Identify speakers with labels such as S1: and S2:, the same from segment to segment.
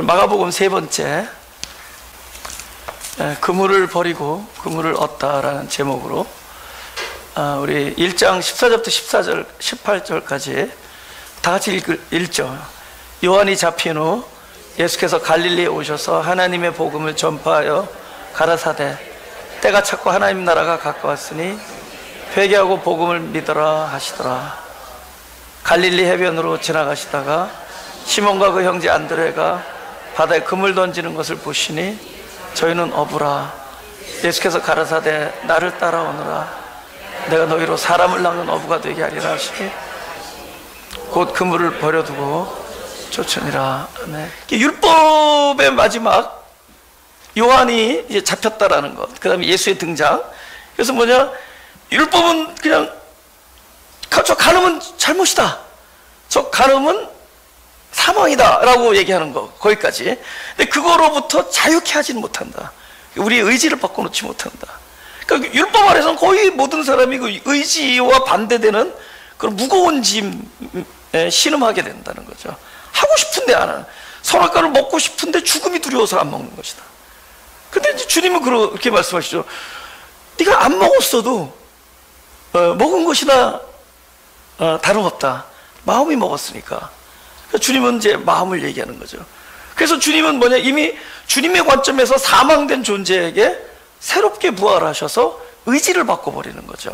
S1: 마가복음 세 번째, 그물을 버리고 그물을 얻다라는 제목으로 우리 1장 14절부터 14절, 18절까지 다 같이 읽죠. 요한이 잡힌 후 예수께서 갈릴리에 오셔서 하나님의 복음을 전파하여 가라사대 때가 찼고 하나님 나라가 가까웠으니 회개하고 복음을 믿어라 하시더라. 갈릴리 해변으로 지나가시다가 시몬과 그 형제 안드레가 바다에 그물 던지는 것을 보시니 저희는 어부라. 예수께서 가라사대 나를 따라오너라. 내가 너희로 사람을 낚는 어부가 되게 하리라 하시니 곧 그물을 버려두고 쫓으니라. 네. 율법의 마지막 요한이 이제 잡혔다라는 것, 그 다음에 예수의 등장. 그래서 뭐냐, 율법은 그냥 저 간음은 잘못이다, 저 간음은 사망이다 라고 얘기하는 거, 거기까지. 근데 그거로부터 자유케 하지는 못한다. 우리의 의지를 바꿔놓지 못한다. 그러니까 율법 아래서는 거의 모든 사람이 그 의지와 반대되는 그런 무거운 짐에 신음하게 된다는 거죠. 하고 싶은데 안 하는, 선악과를 먹고 싶은데 죽음이 두려워서 안 먹는 것이다. 근데 이제 주님은 그렇게 말씀하시죠. 네가 안 먹었어도 먹은 것이나 다름없다. 마음이 먹었으니까. 주님은 이제 마음을 얘기하는 거죠. 그래서 주님은 뭐냐, 이미 주님의 관점에서 사망된 존재에게 새롭게 부활하셔서 의지를 바꿔버리는 거죠.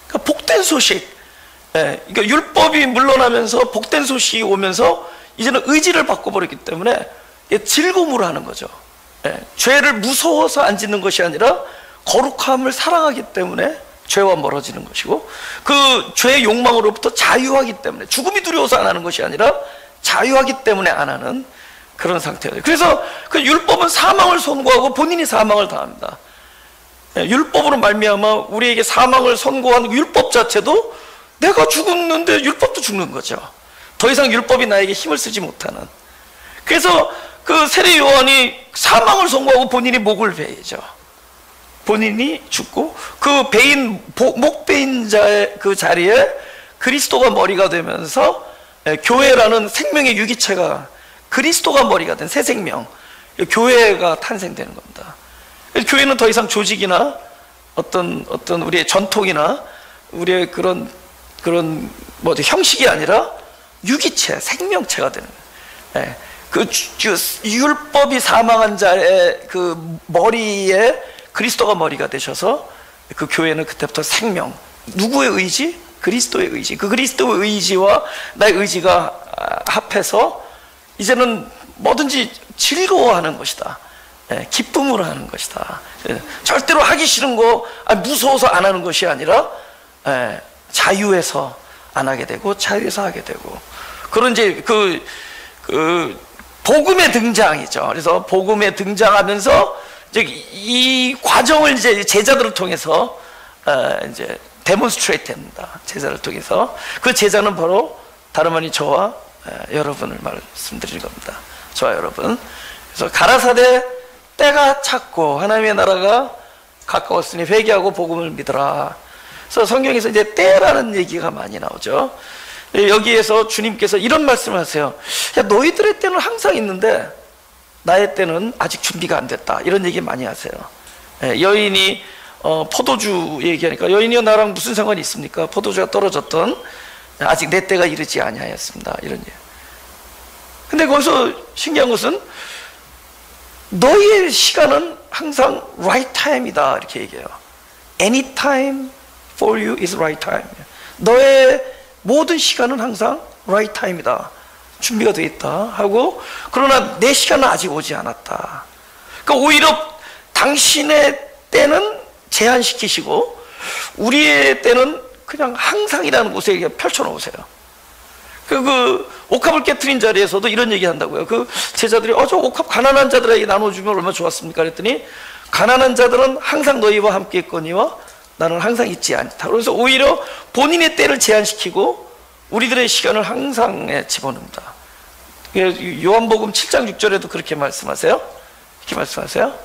S1: 그러니까 복된 소식, 그러니까 율법이 물러나면서 복된 소식이 오면서 이제는 의지를 바꿔버렸기 때문에 즐거움으로 하는 거죠. 죄를 무서워서 안 짓는 것이 아니라 거룩함을 사랑하기 때문에 죄와 멀어지는 것이고, 그 죄의 욕망으로부터 자유하기 때문에, 죽음이 두려워서 안 하는 것이 아니라 자유하기 때문에 안 하는 그런 상태예요. 그래서 그 율법은 사망을 선고하고 본인이 사망을 당합니다. 율법으로 말미암아 우리에게 사망을 선고하는 율법 자체도 내가 죽었는데 율법도 죽는 거죠. 더 이상 율법이 나에게 힘을 쓰지 못하는. 그래서 그 세례 요한이 사망을 선고하고 본인이 목을 베이죠. 본인이 죽고 그 베인, 목 베인 자의 그 자리에 그리스도가 머리가 되면서 교회라는 생명의 유기체가, 그리스도가 머리가 된 새 생명, 교회가 탄생되는 겁니다. 교회는 더 이상 조직이나 어떤 우리의 전통이나 우리의 그런 형식이 아니라 유기체, 생명체가 되는 거예요. 그 율법이 사망한 자의 그 머리에 그리스도가 머리가 되셔서 그 교회는 그때부터 생명, 누구의 의지? 그리스도의 의지. 그 그리스도의 의지와 나의 의지가 합해서 이제는 뭐든지 즐거워하는 것이다. 기쁨으로 하는 것이다. 절대로 하기 싫은 거, 무서워서 안 하는 것이 아니라 자유에서 안 하게 되고 자유에서 하게 되고, 그런 이제 그 복음의 등장이죠. 그래서 복음에 등장하면서 이제 이 과정을 이제 제자들을 통해서 이제 데몬스트레이트 합니다. 제자를 통해서. 그 제자는 바로 다름 아닌 저와 여러분을 말씀드리는 겁니다. 저와 여러분. 그래서 가라사대 때가 찼고 하나님의 나라가 가까웠으니 회개하고 복음을 믿어라. 그래서 성경에서 이제 때라는 얘기가 많이 나오죠. 여기에서 주님께서 이런 말씀을 하세요. 야, 너희들의 때는 항상 있는데 나의 때는 아직 준비가 안 됐다. 이런 얘기 많이 하세요. 여인이 포도주 얘기하니까, 여인이여 나랑 무슨 상관이 있습니까? 포도주가 떨어졌던, 아직 내 때가 이르지 아니하였습니다. 이런 얘기. 근데 거기서 신기한 것은 너희의 시간은 항상 right time이다 이렇게 얘기해요. Any time for you is right time. 너의 모든 시간은 항상 right time이다. 준비가 되어 있다 하고, 그러나 내 시간은 아직 오지 않았다. 그러니까 오히려 당신의 때는 제한시키시고 우리의 때는 그냥 항상이라는 곳에 펼쳐놓으세요. 그 옥합을 깨트린 자리에서도 이런 얘기 한다고요. 그 제자들이 저 옥합 가난한 자들에게 나눠주면 얼마나 좋았습니까? 그랬더니 가난한 자들은 항상 너희와 함께 있거니와 나는 항상 있지 않다. 그래서 오히려 본인의 때를 제한시키고 우리들의 시간을 항상 집어넣는다. 요한복음 7장 6절에도 그렇게 말씀하세요. 이렇게 말씀하세요.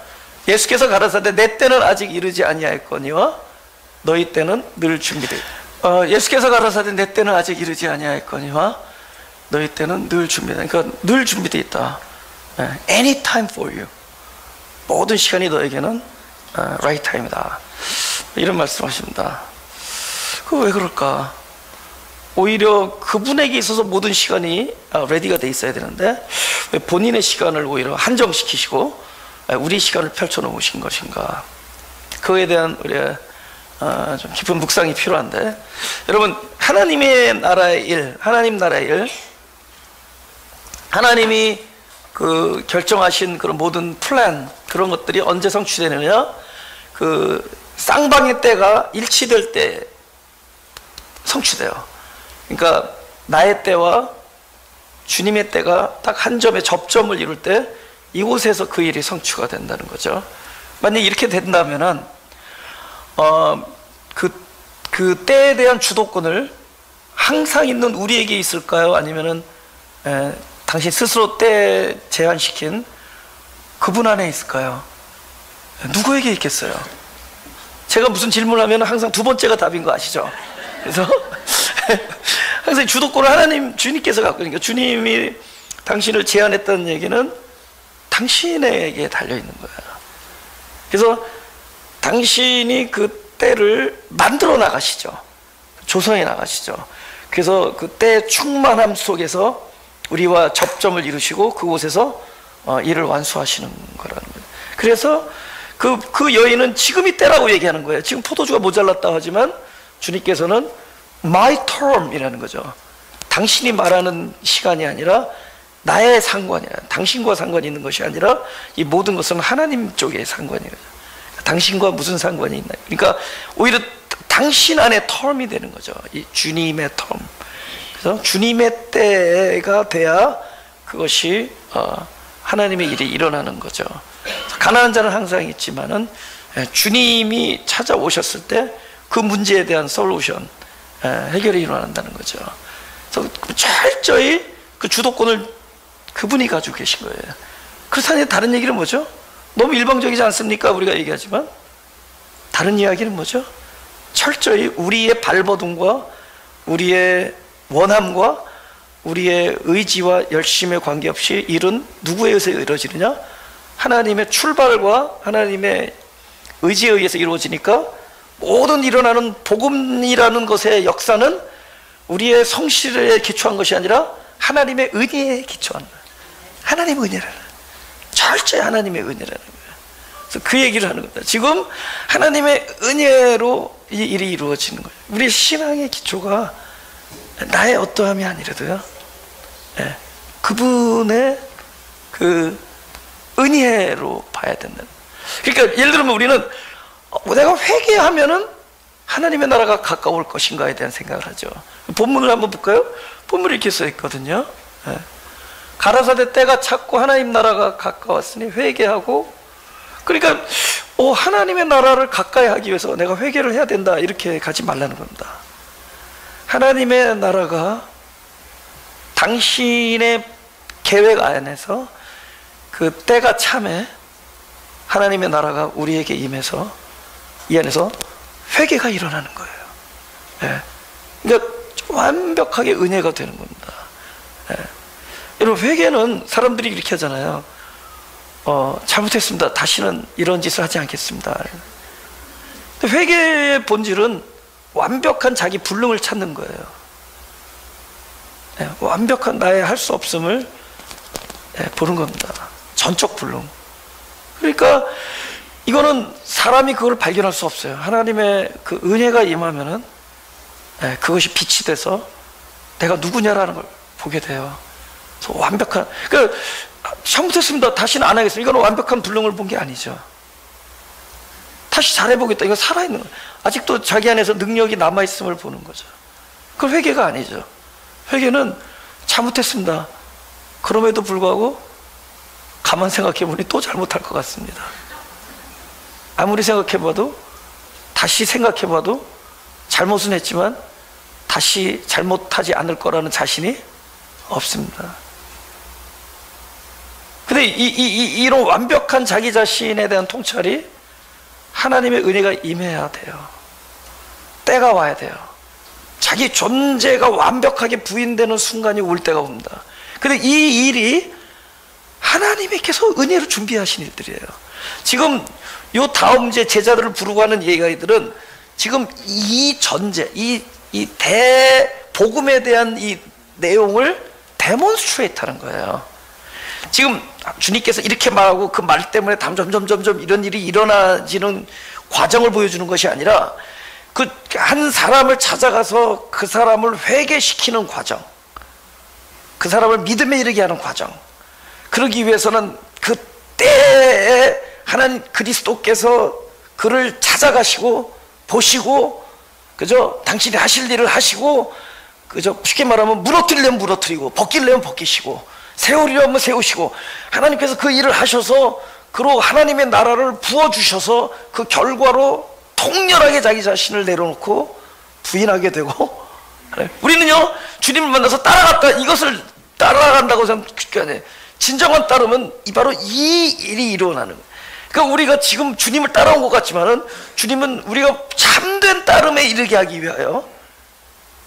S1: 예수께서 가라사대 내 때는 아직 이르지 아니하였거니와 너희 때는 늘 준비되어 있다. 예수께서 가라사대 내 때는 아직 이르지 아니하였거니와 너희 때는 늘 준비되어 있다. 그러니까 늘 준비되어 있다. anytime for you. 모든 시간이 너에게는 right time이다. 이런 말씀하십니다. 그 왜 그럴까? 오히려 그분에게 있어서 모든 시간이 레디가 돼 있어야 되는데 왜 본인의 시간을 오히려 한정시키시고 우리 시간을 펼쳐놓으신 것인가? 그거에 대한 우리의 좀 깊은 묵상이 필요한데, 여러분, 하나님의 나라의 일, 하나님 나라의 일, 하나님이 그 결정하신 그런 모든 플랜, 그런 것들이 언제 성취되느냐? 그 쌍방의 때가 일치될 때 성취돼요. 그러니까 나의 때와 주님의 때가 딱 한 점에 접점을 이룰 때 이곳에서 그 일이 성취가 된다는 거죠. 만약 이렇게 된다면은 그 때에 대한 주도권을 항상 있는 우리에게 있을까요? 아니면은 당신 스스로 때 제한시킨 그분 안에 있을까요? 누구에게 있겠어요? 제가 무슨 질문을 하면 항상 두 번째가 답인 거 아시죠? 그래서 항상 주도권을 하나님, 주님께서 갖고 있으니까, 주님이 당신을 제안했다는 얘기는 당신에게 달려있는 거예요. 그래서 당신이 그 때를 만들어 나가시죠. 조성해 나가시죠. 그래서 그 때의 충만함 속에서 우리와 접점을 이루시고 그곳에서 일을 완수하시는 거라는 거예요. 그래서 그 여인은 지금이 때라고 얘기하는 거예요. 지금 포도주가 모자랐다 하지만 주님께서는 my term이라는 거죠. 당신이 말하는 시간이 아니라 나의 상관이야. 당신과 상관이 있는 것이 아니라 이 모든 것은 하나님 쪽의 상관이에요. 당신과 무슨 상관이 있나? 그러니까 오히려 당신 안에 term이 되는 거죠. 이 주님의 term. 그래서 주님의 때가 돼야 그것이 하나님의 일이 일어나는 거죠. 가난한 자는 항상 있지만은 주님이 찾아오셨을 때 그 문제에 대한 솔루션, 해결이 일어난다는 거죠. 그래서 철저히 그 주도권을 그분이 가지고 계신 거예요. 그렇다니 다른 얘기는 뭐죠? 너무 일방적이지 않습니까? 우리가 얘기하지만 다른 이야기는 뭐죠? 철저히 우리의 발버둥과 우리의 원함과 우리의 의지와 열심에 관계없이 일은 누구에 의해서 이루어지느냐? 하나님의 출발과 하나님의 의지에 의해서 이루어지니까 모든 일어나는 복음이라는 것의 역사는 우리의 성실에 기초한 것이 아니라 하나님의 은혜에 기초한 거예요. 하나님의 은혜라는, 철저히 하나님의 은혜라는 거예요. 그래서 그 얘기를 하는 겁니다. 지금 하나님의 은혜로 이 일이 이루어지는 거예요. 우리 신앙의 기초가 나의 어떠함이 아니라도요, 그분의 그 은혜로 봐야 된다. 그러니까 예를 들면 우리는 내가 회개하면은 하나님의 나라가 가까울 것인가에 대한 생각을 하죠. 본문을 한번 볼까요? 본문이 이렇게 써 있거든요. 가라사대 때가 찼고 하나님 나라가 가까웠으니 회개하고, 그러니까 하나님의 나라를 가까이 하기 위해서 내가 회개를 해야 된다, 이렇게 가지 말라는 겁니다. 하나님의 나라가 당신의 계획 안에서 그 때가 참에 하나님의 나라가 우리에게 임해서 이 안에서 회개가 일어나는 거예요. 그러니까 완벽하게 은혜가 되는 겁니다. 여러분, 회개는 사람들이 이렇게 하잖아요. 잘못했습니다. 다시는 이런 짓을 하지 않겠습니다. 근데 회개의 본질은 완벽한 자기 불능을 찾는 거예요. 완벽한 나의 할 수 없음을 보는 겁니다. 전적 불능. 그러니까 이거는 사람이 그걸 발견할 수 없어요. 하나님의 그 은혜가 임하면은 그것이 빛이 돼서 내가 누구냐라는 걸 보게 돼요. 그래서 완벽한, 그러니까 잘못했습니다, 다시는 안 하겠습니다, 이거는 완벽한 불능을 본 게 아니죠. 다시 잘해보겠다, 이거 살아있는 거예요. 아직도 자기 안에서 능력이 남아있음을 보는 거죠. 그건 회개가 아니죠. 회개는 잘못했습니다, 그럼에도 불구하고 가만 생각해보니 또 잘못할 것 같습니다. 아무리 생각해봐도, 다시 생각해봐도 잘못은 했지만 다시 잘못하지 않을 거라는 자신이 없습니다. 근데 이런 완벽한 자기 자신에 대한 통찰이 하나님의 은혜가 임해야 돼요. 때가 와야 돼요. 자기 존재가 완벽하게 부인되는 순간이 올 때가 옵니다. 근데 이 일이 하나님께서 은혜로 준비하신 일들이에요. 지금 요 다음 이제 제자들을 부르고 하는 얘기들은 지금 이 전제, 이 대복음에 대한 이 내용을 데몬스트레이트 하는 거예요. 지금 주님께서 이렇게 말하고 그 말 때문에 점점 이런 일이 일어나지는 과정을 보여주는 것이 아니라 그 한 사람을 찾아가서 그 사람을 회개시키는 과정, 그 사람을 믿음에 이르게 하는 과정, 그러기 위해서는 그 때에 하나님 그리스도께서 그를 찾아가시고 보시고, 그죠? 당신이 하실 일을 하시고, 그죠? 쉽게 말하면 무너뜨리려면 무너뜨리고 벗기려면 벗기시고 세우려면 세우시고, 하나님께서 그 일을 하셔서 그로 하나님의 나라를 부어주셔서 그 결과로 통렬하게 자기 자신을 내려놓고 부인하게 되고, 우리는요 주님을 만나서 따라갔다, 이것을 따라간다고 생각하는, 진정한 따르면 바로 이 일이 일어나는 거예요. 그러니까 우리가 지금 주님을 따라온 것 같지만은 주님은 우리가 참된 따름에 이르게 하기 위하여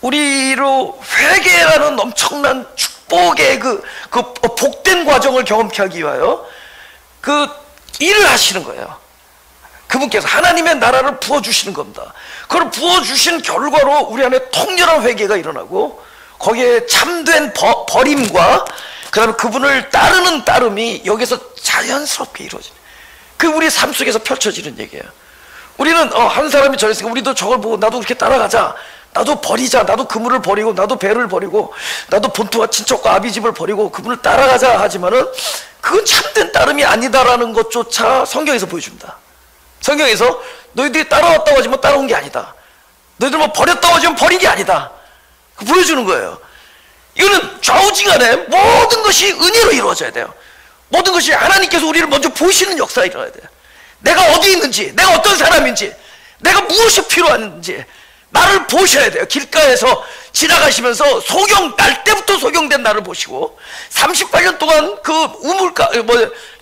S1: 우리로 회개라는 엄청난 축복의 그 복된 과정을 경험케 하기 위하여 그 일을 하시는 거예요. 그분께서 하나님의 나라를 부어주시는 겁니다. 그걸 부어주신 결과로 우리 안에 통렬한 회개가 일어나고, 거기에 참된 버림과 그 다음에 그분을 따르는 따름이 여기서 자연스럽게 이루어지는, 그 우리 삶 속에서 펼쳐지는 얘기예요. 우리는 한 사람이 저랬으니까 우리도 저걸 보고 나도 그렇게 따라가자, 나도 버리자, 나도 그물을 버리고 나도 배를 버리고 나도 본토와 친척과 아비집을 버리고 그분을 따라가자 하지만은 그건 참된 따름이 아니다라는 것조차 성경에서 보여줍니다. 성경에서 너희들이 따라왔다고 하지만 따라온 게 아니다, 너희들 뭐 버렸다고 하지만 버린 게 아니다, 보여주는 거예요. 이거는 좌우지간에 모든 것이 은혜로 이루어져야 돼요. 모든 것이 하나님께서 우리를 먼저 보시는 역사가 일어나야 돼요. 내가 어디 있는지, 내가 어떤 사람인지, 내가 무엇이 필요한지 나를 보셔야 돼요. 길가에서 지나가시면서 날 때부터 소경된 나를 보시고 38년 동안 그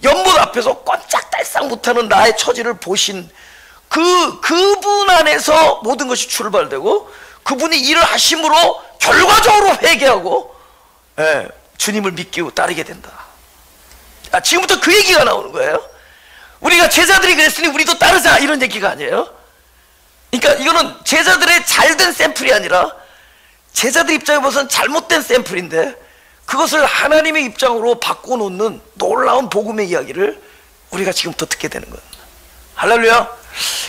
S1: 연못 앞에서 꼼짝달싹 못하는 나의 처지를 보신 그분 안에서 모든 것이 출발되고, 그분이 일을 하심으로 결과적으로 회개하고 주님을 믿고 따르게 된다. 지금부터 그 얘기가 나오는 거예요. 우리가 제자들이 그랬으니 우리도 따르자 이런 얘기가 아니에요. 그러니까 이거는 제자들의 잘된 샘플이 아니라 제자들 입장에 봐서는 잘못된 샘플인데, 그것을 하나님의 입장으로 바꿔놓는 놀라운 복음의 이야기를 우리가 지금부터 듣게 되는 거예요. 할렐루야.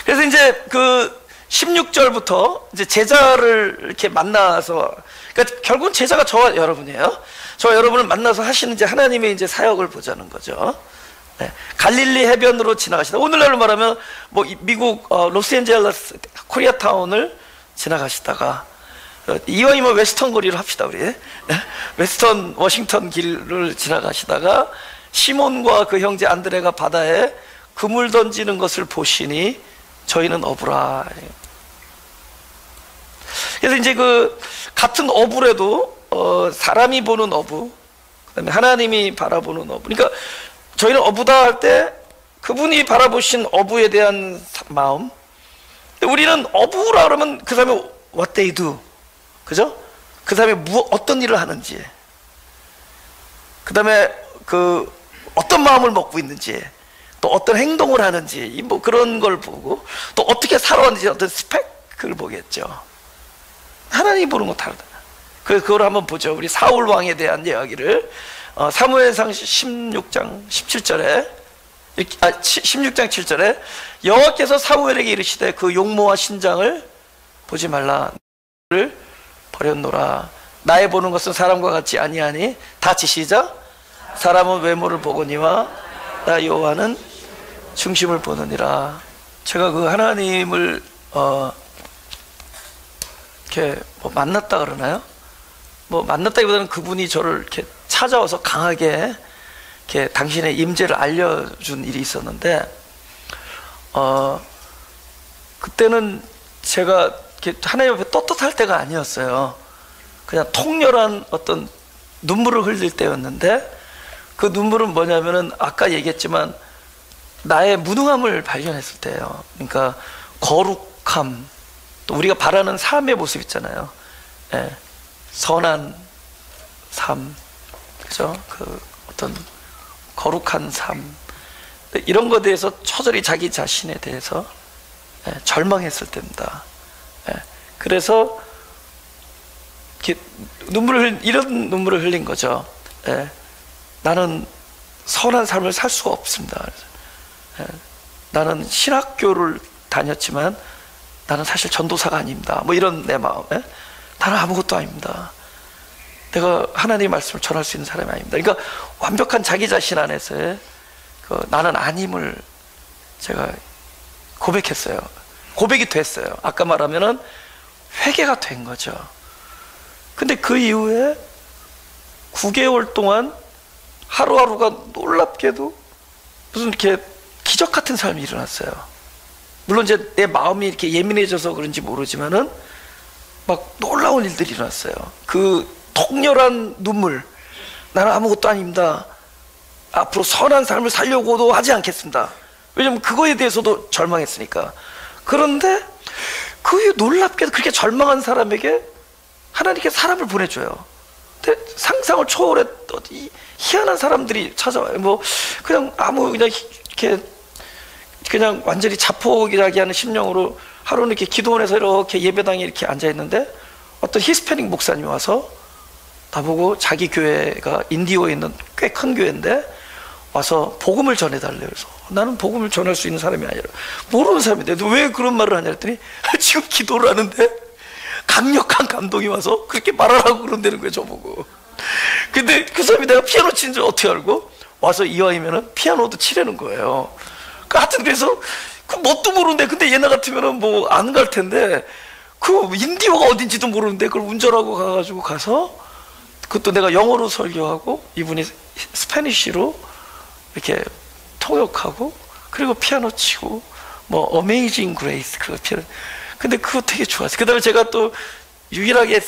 S1: 그래서 이제 그 16절부터 이제 제자를 이렇게 만나서, 그러니까 결국은 제자가 저와 여러분이에요. 저와 여러분을 만나서 하시는 이제 하나님의 이제 사역을 보자는 거죠. 네. 갈릴리 해변으로 지나가시다, 오늘날로 말하면 뭐 미국 로스앤젤레스 코리아타운을 지나가시다가, 이왕이면 웨스턴 거리로 합시다 우리. 네. 웨스턴 워싱턴 길을 지나가시다가 시몬과 그 형제 안드레가 바다에 그물 던지는 것을 보시니 저희는 어부라. 그래서 이제 그 같은 어부래도 사람이 보는 어부, 그다음에 하나님이 바라보는 어부. 그러니까 저희는 어부다 할 때 그분이 바라보신 어부에 대한 마음. 우리는 어부라 그러면 그 사람이 what they do, 그죠? 그 사람이 어떤 일을 하는지, 그 다음에 그 어떤 마음을 먹고 있는지, 또 어떤 행동을 하는지, 뭐 그런 걸 보고, 또 어떻게 살아왔는지 어떤 스펙을 보겠죠. 하나님이 보는 거 다르다. 그걸 한번 보죠. 우리 사울 왕에 대한 이야기를 사무엘상 16장 17절에 16장 7절에 여호와께서 사무엘에게 이르시되 그 용모와 신장을 보지 말라, 를 버렸노라. 나의 보는 것은 사람과 같지 아니하니, 다 지시자. 사람은 외모를 보거니와 나 여호와는 중심을 보느니라. 제가 그 하나님을 이렇게 뭐 만났다 그러나요? 뭐 만났다기보다는 그분이 저를 이렇게 찾아와서 강하게 이렇게 당신의 임재를 알려준 일이 있었는데, 그때는 제가 이렇게 하나님 앞에 떳떳할 때가 아니었어요. 그냥 통렬한 어떤 눈물을 흘릴 때였는데, 그 눈물은 뭐냐면은 아까 얘기했지만 나의 무능함을 발견했을 때예요. 그러니까 거룩함, 또 우리가 바라는 삶의 모습 있잖아요. 예, 선한 삶, 그죠? 그 어떤 거룩한 삶, 이런 것에 대해서 처절히 자기 자신에 대해서 절망했을 때입니다. 그래서 이런 눈물을 흘린 거죠. 나는 선한 삶을 살 수가 없습니다. 나는 신학교를 다녔지만 나는 사실 전도사가 아닙니다. 뭐 이런 내 마음. 나는 아무것도 아닙니다. 내가 하나님의 말씀을 전할 수 있는 사람이 아닙니다. 그러니까 완벽한 자기 자신 안에서의 나는 아님을 제가 고백했어요. 고백이 됐어요. 아까 말하면은 회개가 된 거죠. 근데 그 이후에 9개월 동안 하루하루가 놀랍게도 무슨 이렇게 기적 같은 삶이 일어났어요. 물론 이제 내 마음이 이렇게 예민해져서 그런지 모르지만은 막 놀라운 일들이 일어났어요. 그 통렬한 눈물, 나는 아무것도 아닙니다. 앞으로 선한 삶을 살려고도 하지 않겠습니다. 왜냐면 그거에 대해서도 절망했으니까. 그런데 그 놀랍게도 그렇게 절망한 사람에게 하나님께 사람을 보내줘요. 근데 상상을 초월했던 이 희한한 사람들이 찾아와요. 뭐 그냥 그냥 이렇게 그냥 완전히 자포자기하는 심령으로 하루는 이렇게 기도원에서 이렇게 예배당에 이렇게 앉아 있는데 어떤 히스패닉 목사님이 와서 나보고 자기 교회가 인디오에 있는 꽤 큰 교회인데 와서 복음을 전해달래요. 그래서 나는 복음을 전할 수 있는 사람이 아니라 모르는 사람인데 너 왜 그런 말을 하냐 했더니 지금 기도를 하는데 강력한 감동이 와서 그렇게 말하라고 그런다는 거예요, 저보고. 근데 그 사람이 내가 피아노 치는 줄 어떻게 알고 와서 이왕이면은 피아노도 치려는 거예요. 하여튼 그래서 그 뭣도 모르는데, 근데 얘네 같으면은 뭐 안 갈 텐데 그 인디오가 어딘지도 모르는데 그걸 운전하고 가가지고 가서 그것도 내가 영어로 설교하고 이분이 스페니쉬로 이렇게 통역하고 그리고 피아노 치고 뭐 어메이징 그레이스 그거 피아노. 근데 그거 되게 좋았어요. 그 다음에 제가 또 유일하게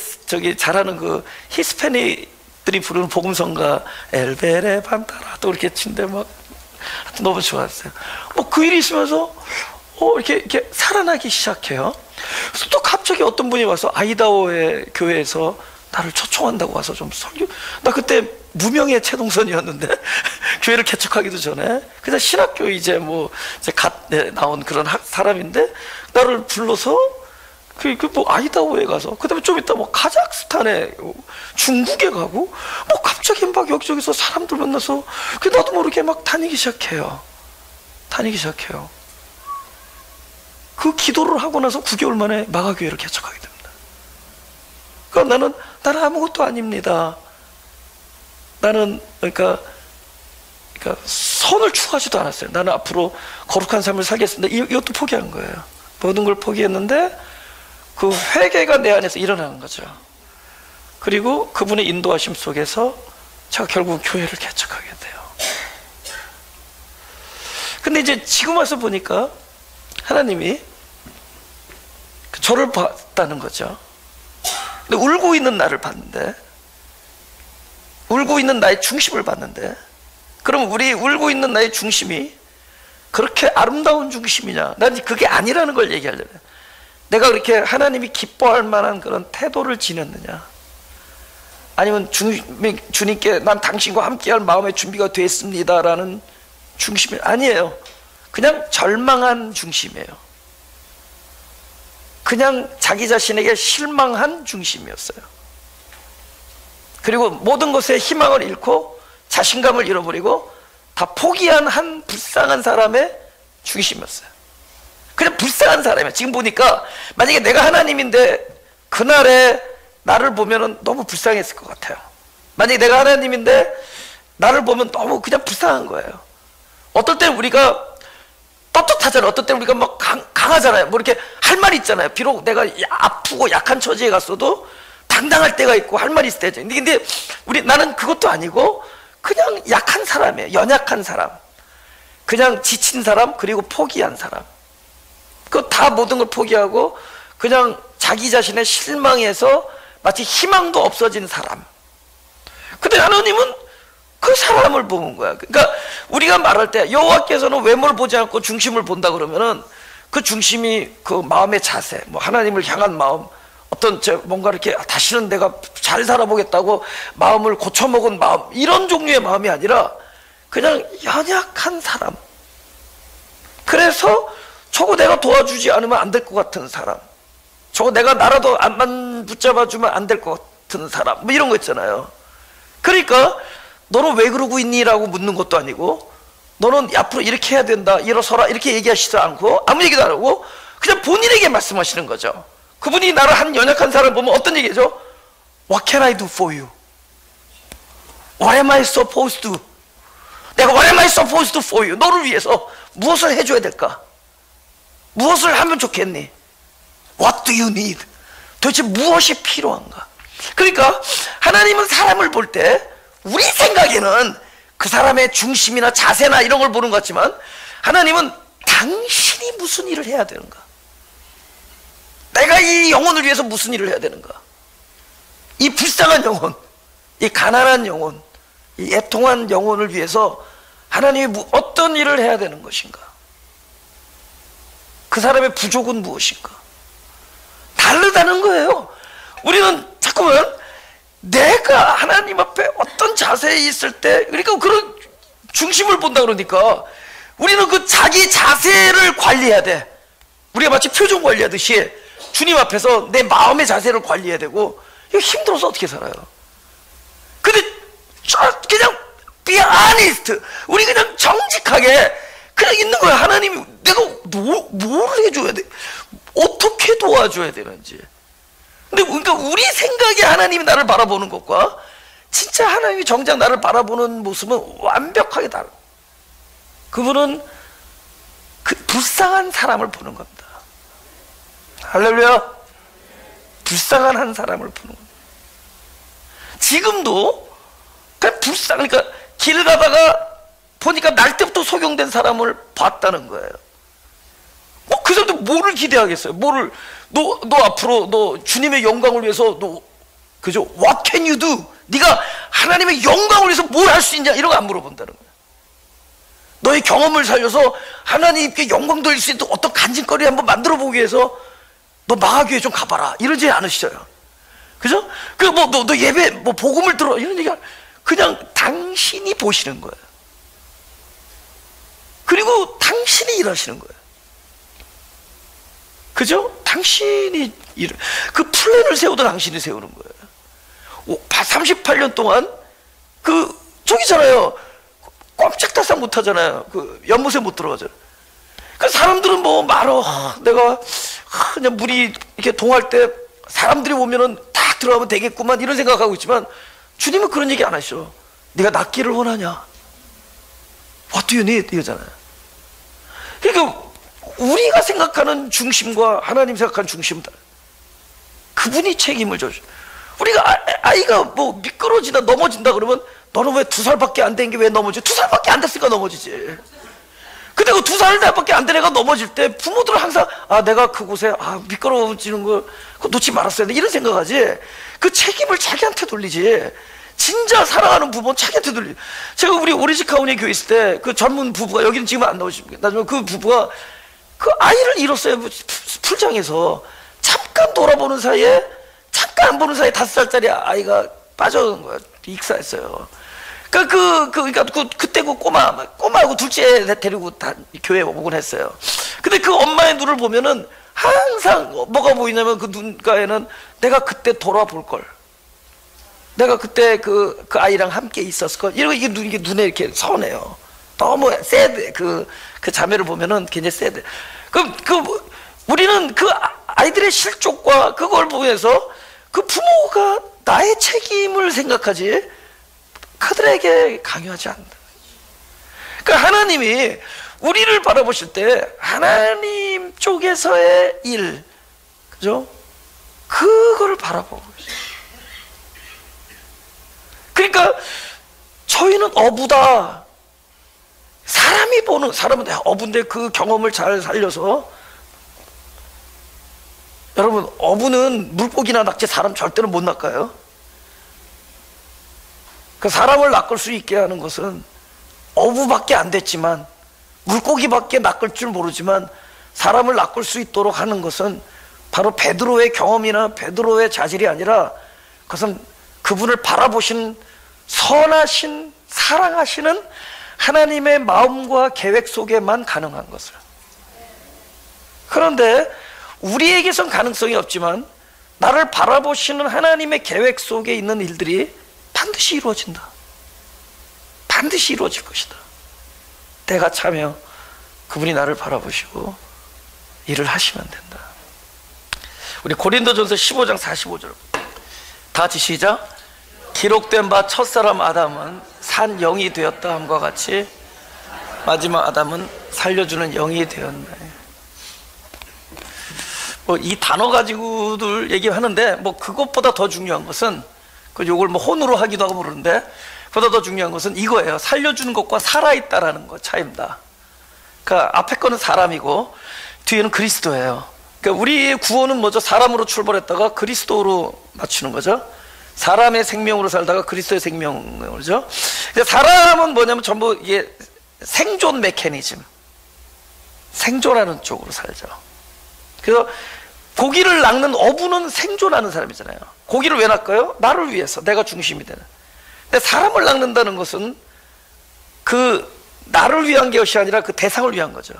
S1: 잘하는 그 히스패닉들이 부르는 복음성가 엘베레 반타라 또 이렇게 친데 막 너무 좋았어요. 뭐 그 일이 있으면서 이렇게 살아나기 시작해요. 그래서 또 갑자기 어떤 분이 와서 아이다호의 교회에서 나를 초청한다고 와서 좀 설교. 나 그때 무명의 최동선이었는데 교회를 개척하기도 전에 그냥 신학교 이제 갓 나온 그런 사람인데 나를 불러서 뭐 아이다호에 가서 그다음에 좀 이따 뭐 카자흐스탄에 중국에 가고 뭐 갑자기 막 여기저기서 사람들 만나서 나도 모르게 막 다니기 시작해요. 그 기도를 하고 나서 9개월 만에 마가교회를 개척하게 됩니다. 그러니까 나는 아무것도 아닙니다. 나는 그러니까 선을 추구하지도 않았어요. 나는 앞으로 거룩한 삶을 살겠습니다. 이것도 포기한 거예요. 모든 걸 포기했는데 그 회개가 내 안에서 일어나는 거죠. 그리고 그분의 인도하심 속에서 제가 결국 교회를 개척하게 돼요. 근데 이제 지금 와서 보니까 하나님이 저를 봤다는 거죠. 근데 울고 있는 나를 봤는데, 울고 있는 나의 중심을 봤는데, 그럼 우리 울고 있는 나의 중심이 그렇게 아름다운 중심이냐? 난 그게 아니라는 걸 얘기하려면 내가 그렇게 하나님이 기뻐할 만한 그런 태도를 지녔느냐? 아니면 주님께 난 당신과 함께할 마음의 준비가 됐습니다라는 중심이 아니에요. 그냥 절망한 중심이에요. 그냥 자기 자신에게 실망한 중심이었어요. 그리고 모든 것에 희망을 잃고 자신감을 잃어버리고 다 포기한 한 불쌍한 사람의 중심이었어요. 그냥 불쌍한 사람이야. 지금 보니까 만약에 내가 하나님인데 그날에 나를 보면은 너무 불쌍했을 것 같아요. 만약에 내가 하나님인데 나를 보면 너무 그냥 불쌍한 거예요. 어떨 때는 우리가 떳떳하잖아요. 어떨 때는 우리가 막 강하잖아요. 뭐 이렇게 할 말이 있잖아요. 비록 내가 아프고 약한 처지에 갔어도 당당할 때가 있고 할 말이 있을 때죠. 근데 나는 그것도 아니고 그냥 약한 사람이에요. 연약한 사람, 그냥 지친 사람, 그리고 포기한 사람. 그 다 모든 걸 포기하고 그냥 자기 자신의 실망에서 마치 희망도 없어진 사람. 근데 하나님은 그 사람을 보는 거야. 그러니까 우리가 말할 때 여호와께서는 외모를 보지 않고 중심을 본다 그러면은 그 중심이 그 마음의 자세, 뭐 하나님을 향한 마음, 어떤 뭔가 이렇게 다시는 내가 잘 살아보겠다고 마음을 고쳐먹은 마음, 이런 종류의 마음이 아니라 그냥 연약한 사람, 그래서 저거 내가 도와주지 않으면 안 될 것 같은 사람, 저거 내가 나라도 안만 붙잡아주면 안 될 것 같은 사람, 뭐 이런 거 있잖아요. 그러니까 너는 왜 그러고 있니? 라고 묻는 것도 아니고, 너는 앞으로 이렇게 해야 된다, 일어서라, 이렇게 얘기하시지 않고 아무 얘기도 안 하고 그냥 본인에게 말씀하시는 거죠. 그분이 나를 한 연약한 사람 보면 어떤 얘기죠? What can I do for you? What am I supposed to? 내가 What am I supposed to for you? 너를 위해서 무엇을 해줘야 될까? 무엇을 하면 좋겠니? What do you need? 도대체 무엇이 필요한가? 그러니까 하나님은 사람을 볼 때 우리 생각에는 그 사람의 중심이나 자세나 이런 걸 보는 것 같지만, 하나님은 당신이 무슨 일을 해야 되는가? 내가 이 영혼을 위해서 무슨 일을 해야 되는가? 이 불쌍한 영혼, 이 가난한 영혼, 이 애통한 영혼을 위해서 하나님이 어떤 일을 해야 되는 것인가? 그 사람의 부족은 무엇인가? 다르다는 거예요. 우리는 자꾸만 내가 하나님 앞에 어떤 자세에 있을 때, 그러니까 그런 중심을 본다 그러니까 우리는 그 자기 자세를 관리해야 돼. 우리가 마치 표정 관리하듯이 주님 앞에서 내 마음의 자세를 관리해야 되고, 이거 힘들어서 어떻게 살아요? 근데 그냥 be honest, 우리 그냥 정직하게 그냥 있는 거야. 하나님, 내가 뭘 해줘야 돼? 어떻게 도와줘야 되는지. 근데 그러니까 우리 생각에 하나님이 나를 바라보는 것과 진짜 하나님이 정작 나를 바라보는 모습은 완벽하게 다르. 그분은 그 불쌍한 사람을 보는 겁니다. 할렐루야. 불쌍한 한 사람을 보는 겁니다. 지금도 그냥 그러니까 길 가다가 보니까 날 때부터 소경된 사람을 봤다는 거예요. 그 사람도 뭐를 기대하겠어요? 너 앞으로 너 주님의 영광을 위해서 그죠? What can you do? 네가 하나님의 영광을 위해서 뭘 할 수 있냐? 이런 거 안 물어본다는 거야. 너의 경험을 살려서 하나님께 영광 돌릴 수 있는 어떤 간증거리 한번 만들어 보기 위해서 너 마가교회 좀 가봐라, 이러지 않으시죠? 그죠? 너 예배 복음을 들어, 이런 얘기가 그냥 당신이 보시는 거예요. 그리고 당신이 일하시는 거예요. 그죠? 당신이 그 플랜을 세우던 당신이 세우는 거예요. 38년 동안 저기잖아요. 꼼짝달싹 못 하잖아요. 연못에 못 들어가잖아요. 그 사람들은 말어. 내가 그냥 물이 이렇게 동할 때 사람들이 오면은 딱 들어가면 되겠구만, 이런 생각하고 있지만 주님은 그런 얘기 안 하시죠. 네가 낫기를 원하냐? What do you need? 이거잖아요. 그러니까 우리가 생각하는 중심과 하나님 생각하는 중심은 달라요. 그분이 책임을 져줘. 우리가 아이가 미끄러지다 넘어진다 그러면 너는 왜 2살밖에 안 된 게 왜 넘어지? 2살밖에 안 됐으니까 넘어지지. 근데 그 2살밖에 안 된 애가 넘어질 때 부모들은 항상 내가 그곳에 미끄러지는 거 그거 놓지 말았어야 돼, 이런 생각하지. 그 책임을 자기한테 돌리지. 진짜 사랑하는 부모는 자기한테 돌리지. 제가 우리 오리지 카운티 교회 있을 때 그 젊은 부부가, 여기는 지금 안 나오십니까? 나중에 그 부부가 그 아이를 잃었어요. 풀장에서 잠깐 돌아보는 사이에, 잠깐 안 보는 사이에 5살짜리 아이가 빠져든 거야. 익사했어요. 그러니까 그때 그 꼬마하고 둘째 데리고 다 교회에 오곤 했어요. 근데 그 엄마의 눈을 보면은 항상 뭐가 보이냐면 그 눈가에는 내가 그때 돌아볼 걸, 내가 그때 그 아이랑 함께 있었을 걸, 이게 눈에 이렇게 선해요. 너무 새드. 그 자매를 보면은 굉장히 새드. 우리는 그 아이들의 실족과 그걸 보면서 그 부모가 나의 책임을 생각하지 그들에게 강요하지 않는다. 그러니까 하나님이 우리를 바라보실 때 하나님 쪽에서의 일, 그죠? 그걸 바라보고 있어요. 그러니까 저희는 어부다. 사람은 어부인데 그 경험을 잘 살려서, 여러분, 어부는 물고기나 낙지 사람 절대로 못 낚아요. 그 사람을 낚을 수 있게 하는 것은 어부밖에 안 됐지만, 물고기밖에 낚을 줄 모르지만 사람을 낚을 수 있도록 하는 것은 바로 베드로의 경험이나 베드로의 자질이 아니라, 그것은 그분을 바라보신 선하신 사랑하시는 하나님의 마음과 계획 속에만 가능한 것을. 그런데 우리에게선 가능성이 없지만 나를 바라보시는 하나님의 계획 속에 있는 일들이 반드시 이루어진다. 반드시 이루어질 것이다. 때가 차며 그분이 나를 바라보시고 일을 하시면 된다. 우리 고린도전서 15장 45절 다 같이 시작. 기록된 바 첫사람 아담은 산 영이 되었다 함과 같이 마지막 아담은 살려주는 영이 되었네. 이 단어 가지고들 얘기하는데 그것보다 더 중요한 것은 요걸 혼으로 하기도 하고 그러는데 보다 더 중요한 것은 이거예요. 살려주는 것과 살아있다라는 것 차이입니다. 그러니까 앞에 거는 사람이고 뒤에는 그리스도예요. 그러니까 우리의 구원은 뭐죠? 사람으로 출발했다가 그리스도로 맞추는 거죠. 사람의 생명으로 살다가 그리스도의 생명으로죠. 사람은 뭐냐면 전부 이게 생존 메커니즘, 생존하는 쪽으로 살죠. 그래서 고기를 낚는 어부는 생존하는 사람이잖아요. 고기를 왜 낚아요? 나를 위해서, 내가 중심이 되는. 근데 사람을 낚는다는 것은 나를 위한 것이 아니라 그 대상을 위한 거죠.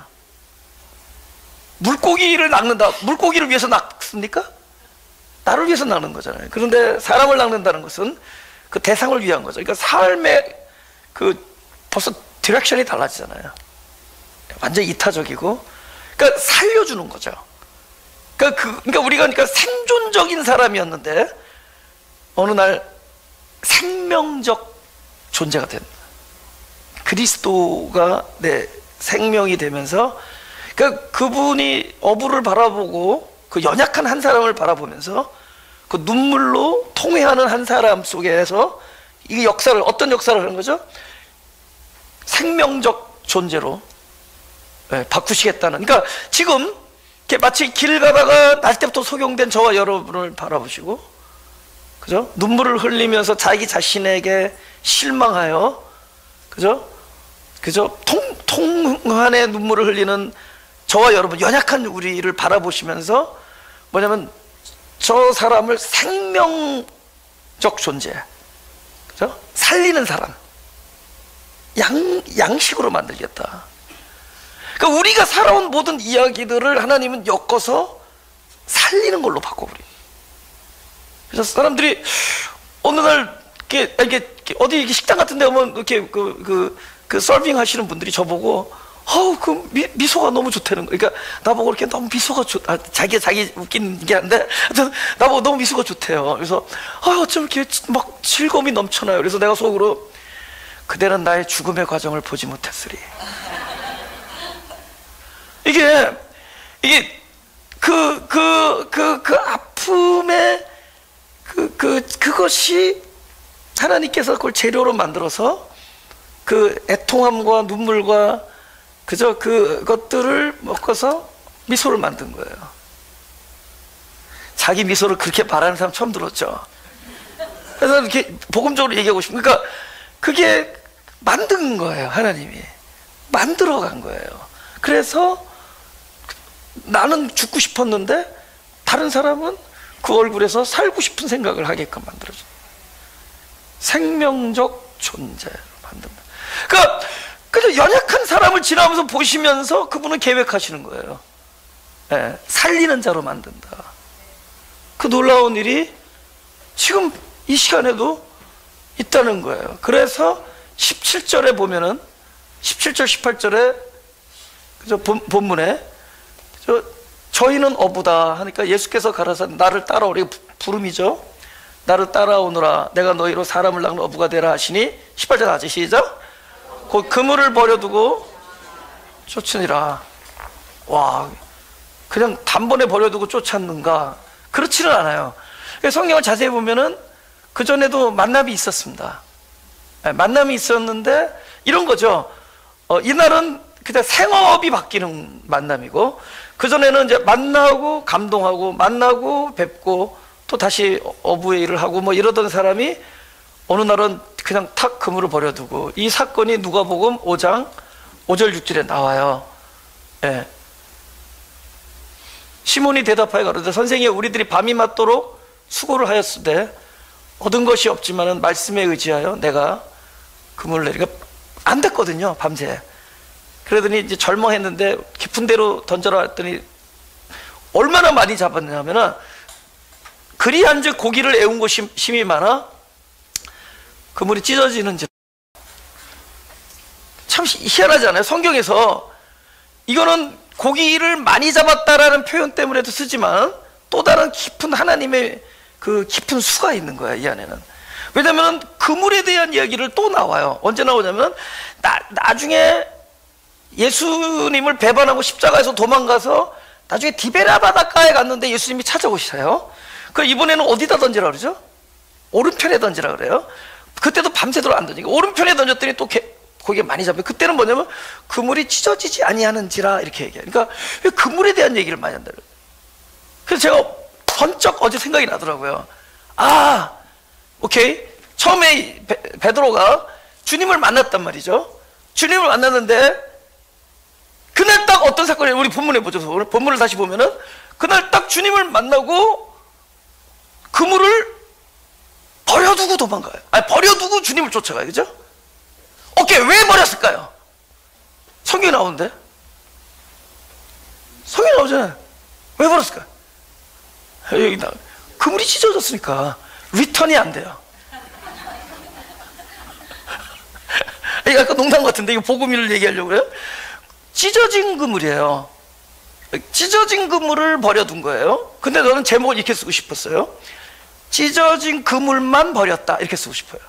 S1: 물고기를 낚는다. 물고기를 위해서 낚습니까? 나를 위해서 낚는 거잖아요. 그런데 사람을 낚는다는 것은 그 대상을 위한 거죠. 그러니까 삶의 벌써 디렉션이 달라지잖아요. 완전히 이타적이고, 그러니까 살려주는 거죠. 그러니까 우리가 생존적인 사람이었는데 어느 날 생명적 존재가 된다. 그리스도가 내 생명이 되면서, 그러니까 그분이 어부를 바라보고 그 연약한 한 사람을 바라보면서 그 눈물로 통회하는 한 사람 속에서 이 역사를, 어떤 역사를 하는 거죠? 생명적 존재로 바꾸시겠다는. 그러니까 지금 마치 길 가다가 날 때부터 속용된 저와 여러분을 바라보시고, 그죠? 눈물을 흘리면서 자기 자신에게 실망하여, 그죠? 통한의 눈물을 흘리는 저와 여러분, 연약한 우리를 바라보시면서 뭐냐면 저 사람을 생명적 존재, 그죠? 살리는 사람, 양식으로 만들겠다. 그러니까 우리가 살아온 모든 이야기들을 하나님은 엮어서 살리는 걸로 바꿔버려. 그래서 사람들이 어느 날 이렇게 어디 식당 같은 데 오면 이렇게 서빙 하시는 분들이 저보고 미소가 너무 좋다는 거예요. 그러니까 나보고 이렇게 너무 미소가 자기 웃기는 게 아닌데 나보고 너무 미소가 좋대요. 그래서 어쩜 이렇게 막 즐거움이 넘쳐나요. 그래서 내가 속으로 그대는 나의 죽음의 과정을 보지 못했으리. 이게 그 아픔의 그것이 하나님께서 그걸 재료로 만들어서 그 애통함과 눈물과 그것들을 먹어서 미소를 만든 거예요. 자기 미소를 그렇게 말하는 사람 처음 들었죠. 그래서 이렇게 복음적으로 얘기하고 싶은, 그러니까 그게 만든 거예요. 하나님이 만들어 간 거예요. 그래서 나는 죽고 싶었는데 다른 사람은 그 얼굴에서 살고 싶은 생각을 하게끔 만들어줘. 생명적 존재로 만든다. 그러니까 연약한 사람을 지나면서 보시면서 그분은 계획하시는 거예요. 네, 살리는 자로 만든다. 그 놀라운 일이 지금 이 시간에도 있다는 거예요. 그래서 17절에 보면은 17절 18절에 본문에 저희는 어부다 하니까 예수께서 가라사 나를 따라오라, 부름이죠. 나를 따라오너라 내가 너희로 사람을 낚는 어부가 되라 하시니 18절 아직 시작. 곧 그물을 버려두고 쫓으니라. 와, 그냥 단번에 버려두고 쫓았는가? 그렇지는 않아요. 성경을 자세히 보면은 그전에도 만남이 있었습니다. 만남이 있었는데 이런 거죠. 이날은 그냥 생업이 바뀌는 만남이고, 그전에는 이제 만나고 감동하고 만나고 뵙고 또 다시 어부의 일을 하고 뭐 이러던 사람이 어느 날은 그냥 탁 그물을 버려두고, 이 사건이 누가복음 5장 5절 6절에 나와요. 예. 시몬이 대답하여 가로되 선생이 우리들이 밤이 맞도록 수고를 하였으되 얻은 것이 없지만은 말씀에 의지하여 내가 그물을 내리니까 안 됐거든요, 밤새. 그러더니 이제 절망했는데 깊은 데로 던져라 했더니 얼마나 많이 잡았냐면은, 그리한즉 고기를 애운 곳이 심이 많아 그물이 찢어지는지. 참 희한하잖아요. 성경에서 이거는 고기를 많이 잡았다라는 표현 때문에도 쓰지만 또 다른 깊은 하나님의 그 깊은 수가 있는 거야, 이 안에는. 왜냐하면 그물에 대한 이야기를 또 나와요. 언제 나오냐면 나중에 예수님을 배반하고 십자가에서 도망가서 나중에 디베라 바닷가에 갔는데 예수님이 찾아오시세요. 그 이번에는 어디다 던지라 그러죠? 오른편에 던지라 그래요. 그때도 밤새도록 안 던지고 오른편에 던졌더니 또 고기가 많이 잡혀요. 그때는 뭐냐면 그물이 찢어지지 아니하는지라 이렇게 얘기해요. 그러니까 왜 그물에 대한 얘기를 많이 한다. 그래서 제가 번쩍 어제 생각이 나더라고요. 아, 오케이. 처음에 베드로가 주님을 만났단 말이죠. 주님을 만났는데 그날 딱 어떤 사건이, 우리 본문에 보죠. 본문을 다시 보면은 그날 딱 주님을 만나고 그물을 버려두고 도망가요. 아니, 버려두고 주님을 쫓아가요. 그죠? 오케이. 왜 버렸을까요? 성경이 나오는데? 성경이 나오잖아요. 왜 버렸을까요? 여기 그물이 찢어졌으니까 리턴이 안 돼요. 이거 아까 농담 같은데 이거 복음을 얘기하려고 그래요? 찢어진 그물이에요. 찢어진 그물을 버려둔 거예요. 근데 너는 제목을 이렇게 쓰고 싶었어요. 찢어진 그물만 버렸다, 이렇게 쓰고 싶어요.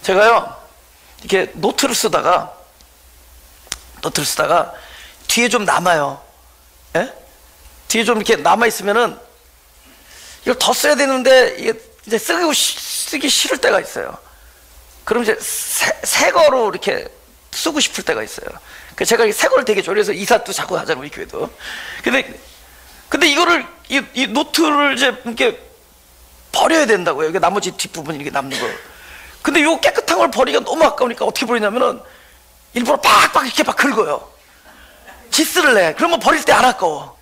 S1: 제가요 이렇게 노트를 쓰다가 뒤에 좀 남아요. 예? 뒤에 좀 이렇게 남아있으면은 이걸 더 써야 되는데 이게 이제 쓰기 싫을 때가 있어요. 그럼 이제 새 거로 이렇게 쓰고 싶을 때가 있어요. 그래서 제가 새 거를 되게 좋아해서 이사도 자꾸 하잖아요, 우리 교회도. 근데 이거를 이 노트를 이제 이렇게 버려야 된다고요. 이게 나머지 뒷부분이 이렇게 남는 거. 근데 요 깨끗한 걸 버리기가 너무 아까우니까 어떻게 버리냐면은 일부러 팍팍 이렇게 막 긁어요. 기스를 내. 그러면 버릴 때 안 아까워.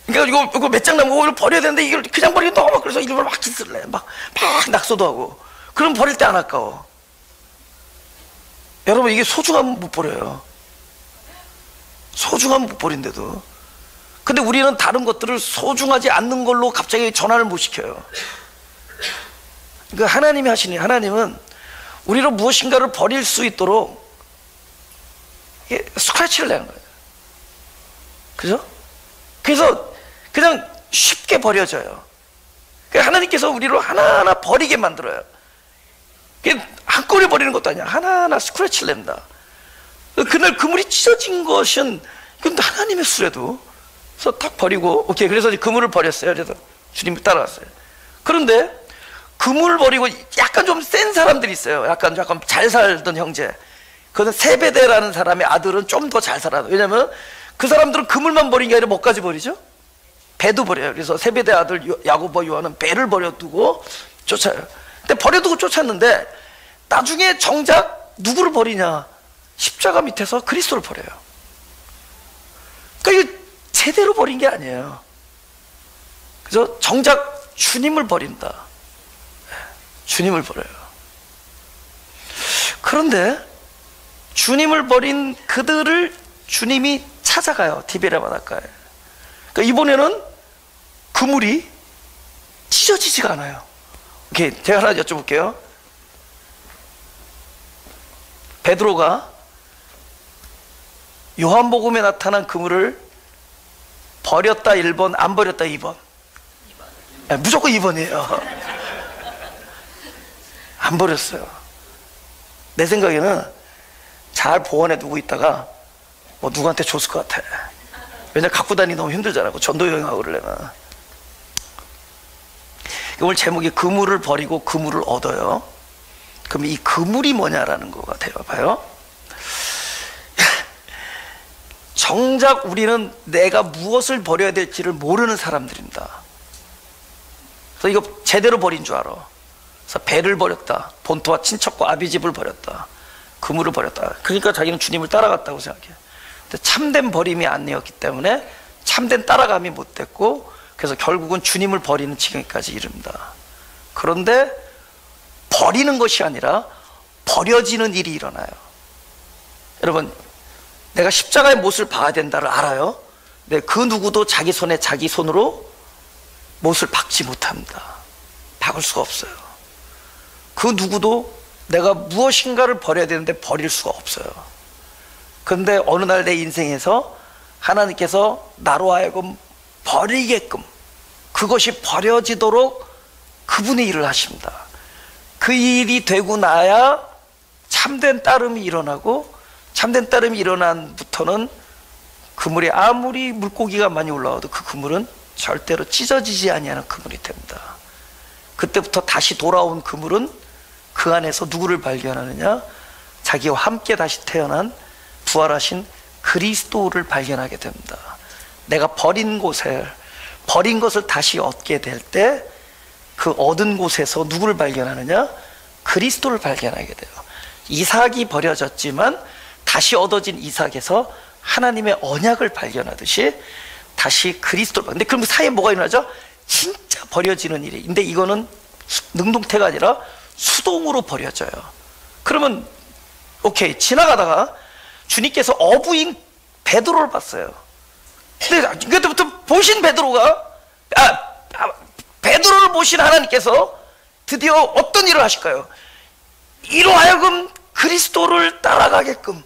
S1: 그러니까 이거 몇 장 남은 거 버려야 되는데 이걸 그냥 버리기 너무 막, 그래서 일부러 막 기스를 내. 막 낙서도 하고. 그럼 버릴 때 안 아까워. 여러분, 이게 소중하면 못 버려요. 소중하면 못 버린대도. 근데 우리는 다른 것들을 소중하지 않는 걸로 갑자기 전환을 못 시켜요. 그러니까 하나님이 하시니, 하나님은 우리로 무엇인가를 버릴 수 있도록 스크래치를 내는 거예요. 그죠? 그래서 그냥 쉽게 버려져요. 그러니까 하나님께서 우리로 하나하나 버리게 만들어요. 한꺼번에 버리는 것도 아니야. 하나하나 스크래치를 낸다. 그날 그물이 찢어진 것은 이건 하나님의 수레도. 그래서 탁 버리고, 오케이. 그래서 그물을 버렸어요. 그래서 주님이 따라왔어요. 그런데 그물을 버리고 약간 좀 센 사람들이 있어요. 약간 잘 살던 형제. 그건 세베대라는 사람의 아들은 좀 더 잘 살아요. 왜냐면 그 사람들은 그물만 버린 게 아니라 뭐까지 버리죠? 배도 버려요. 그래서 세베대 아들 야고보 요한은 배를 버려두고 쫓아요. 근데 버려두고 쫓았는데 나중에 정작 누구를 버리냐? 십자가 밑에서 그리스도를 버려요. 그러니까 이거 제대로 버린 게 아니에요. 그래서 정작 주님을 버린다. 주님을 버려요. 그런데 주님을 버린 그들을 주님이 찾아가요. 디베라 바닷가에. 그러니까 이번에는 그물이 찢어지지가 않아요. 오케이, 제가 하나 여쭤볼게요. 베드로가 요한복음에 나타난 그물을 버렸다 1번, 안 버렸다 2번. 네, 무조건 2번이에요. 안 버렸어요. 내 생각에는 잘 보관해 두고 있다가 뭐 누구한테 줬을 것 같아. 왜냐면 갖고 다니기 너무 힘들잖아. 전도 여행하고 그러려면. 오늘 제목이 그물을 버리고 그물을 얻어요. 그럼 이 그물이 뭐냐라는 거가 돼요. 봐요. 정작 우리는 내가 무엇을 버려야 될지를 모르는 사람들입니다. 그래서 이거 제대로 버린 줄 알아. 그래서 배를 버렸다. 본토와 친척과 아비 집을 버렸다. 그물을 버렸다. 그러니까 자기는 주님을 따라갔다고 생각해요. 근데 참된 버림이 아니었기 때문에 참된 따라감이 못 됐고, 그래서 결국은 주님을 버리는 지경까지 이릅니다. 그런데 버리는 것이 아니라 버려지는 일이 일어나요. 여러분, 내가 십자가의 못을 봐야 된다를 알아요. 네, 그 누구도 자기 손에 자기 손으로 못을 박지 못합니다. 박을 수가 없어요. 그 누구도 내가 무엇인가를 버려야 되는데 버릴 수가 없어요. 그런데 어느 날 내 인생에서 하나님께서 나로 하여금 버리게끔, 그것이 버려지도록 그분의 일을 하십니다. 그 일이 되고 나야 참된 따름이 일어나고, 참된 따름이 일어난부터는 그물에 아무리 물고기가 많이 올라와도 그 그물은 절대로 찢어지지 아니하는 그물이 됩니다. 그때부터 다시 돌아온 그물은 그 안에서 누구를 발견하느냐? 자기와 함께 다시 태어난 부활하신 그리스도를 발견하게 됩니다. 내가 버린 것을 다시 얻게 될 때 그 얻은 곳에서 누구를 발견하느냐? 그리스도를 발견하게 돼요. 이삭이 버려졌지만 다시 얻어진 이삭에서 하나님의 언약을 발견하듯이 다시 그리스도를. 근데 그럼 그 사이에 뭐가 일어나죠? 진짜 버려지는 일이. 근데 이거는 능동태가 아니라 수동으로 버려져요. 그러면 오케이, 지나가다가 주님께서 어부인 베드로를 봤어요. 근데 그때부터 보신 베드로가 베드로를 보신 하나님께서 드디어 어떤 일을 하실까요? 이로 하여금 그리스도를 따라가게끔,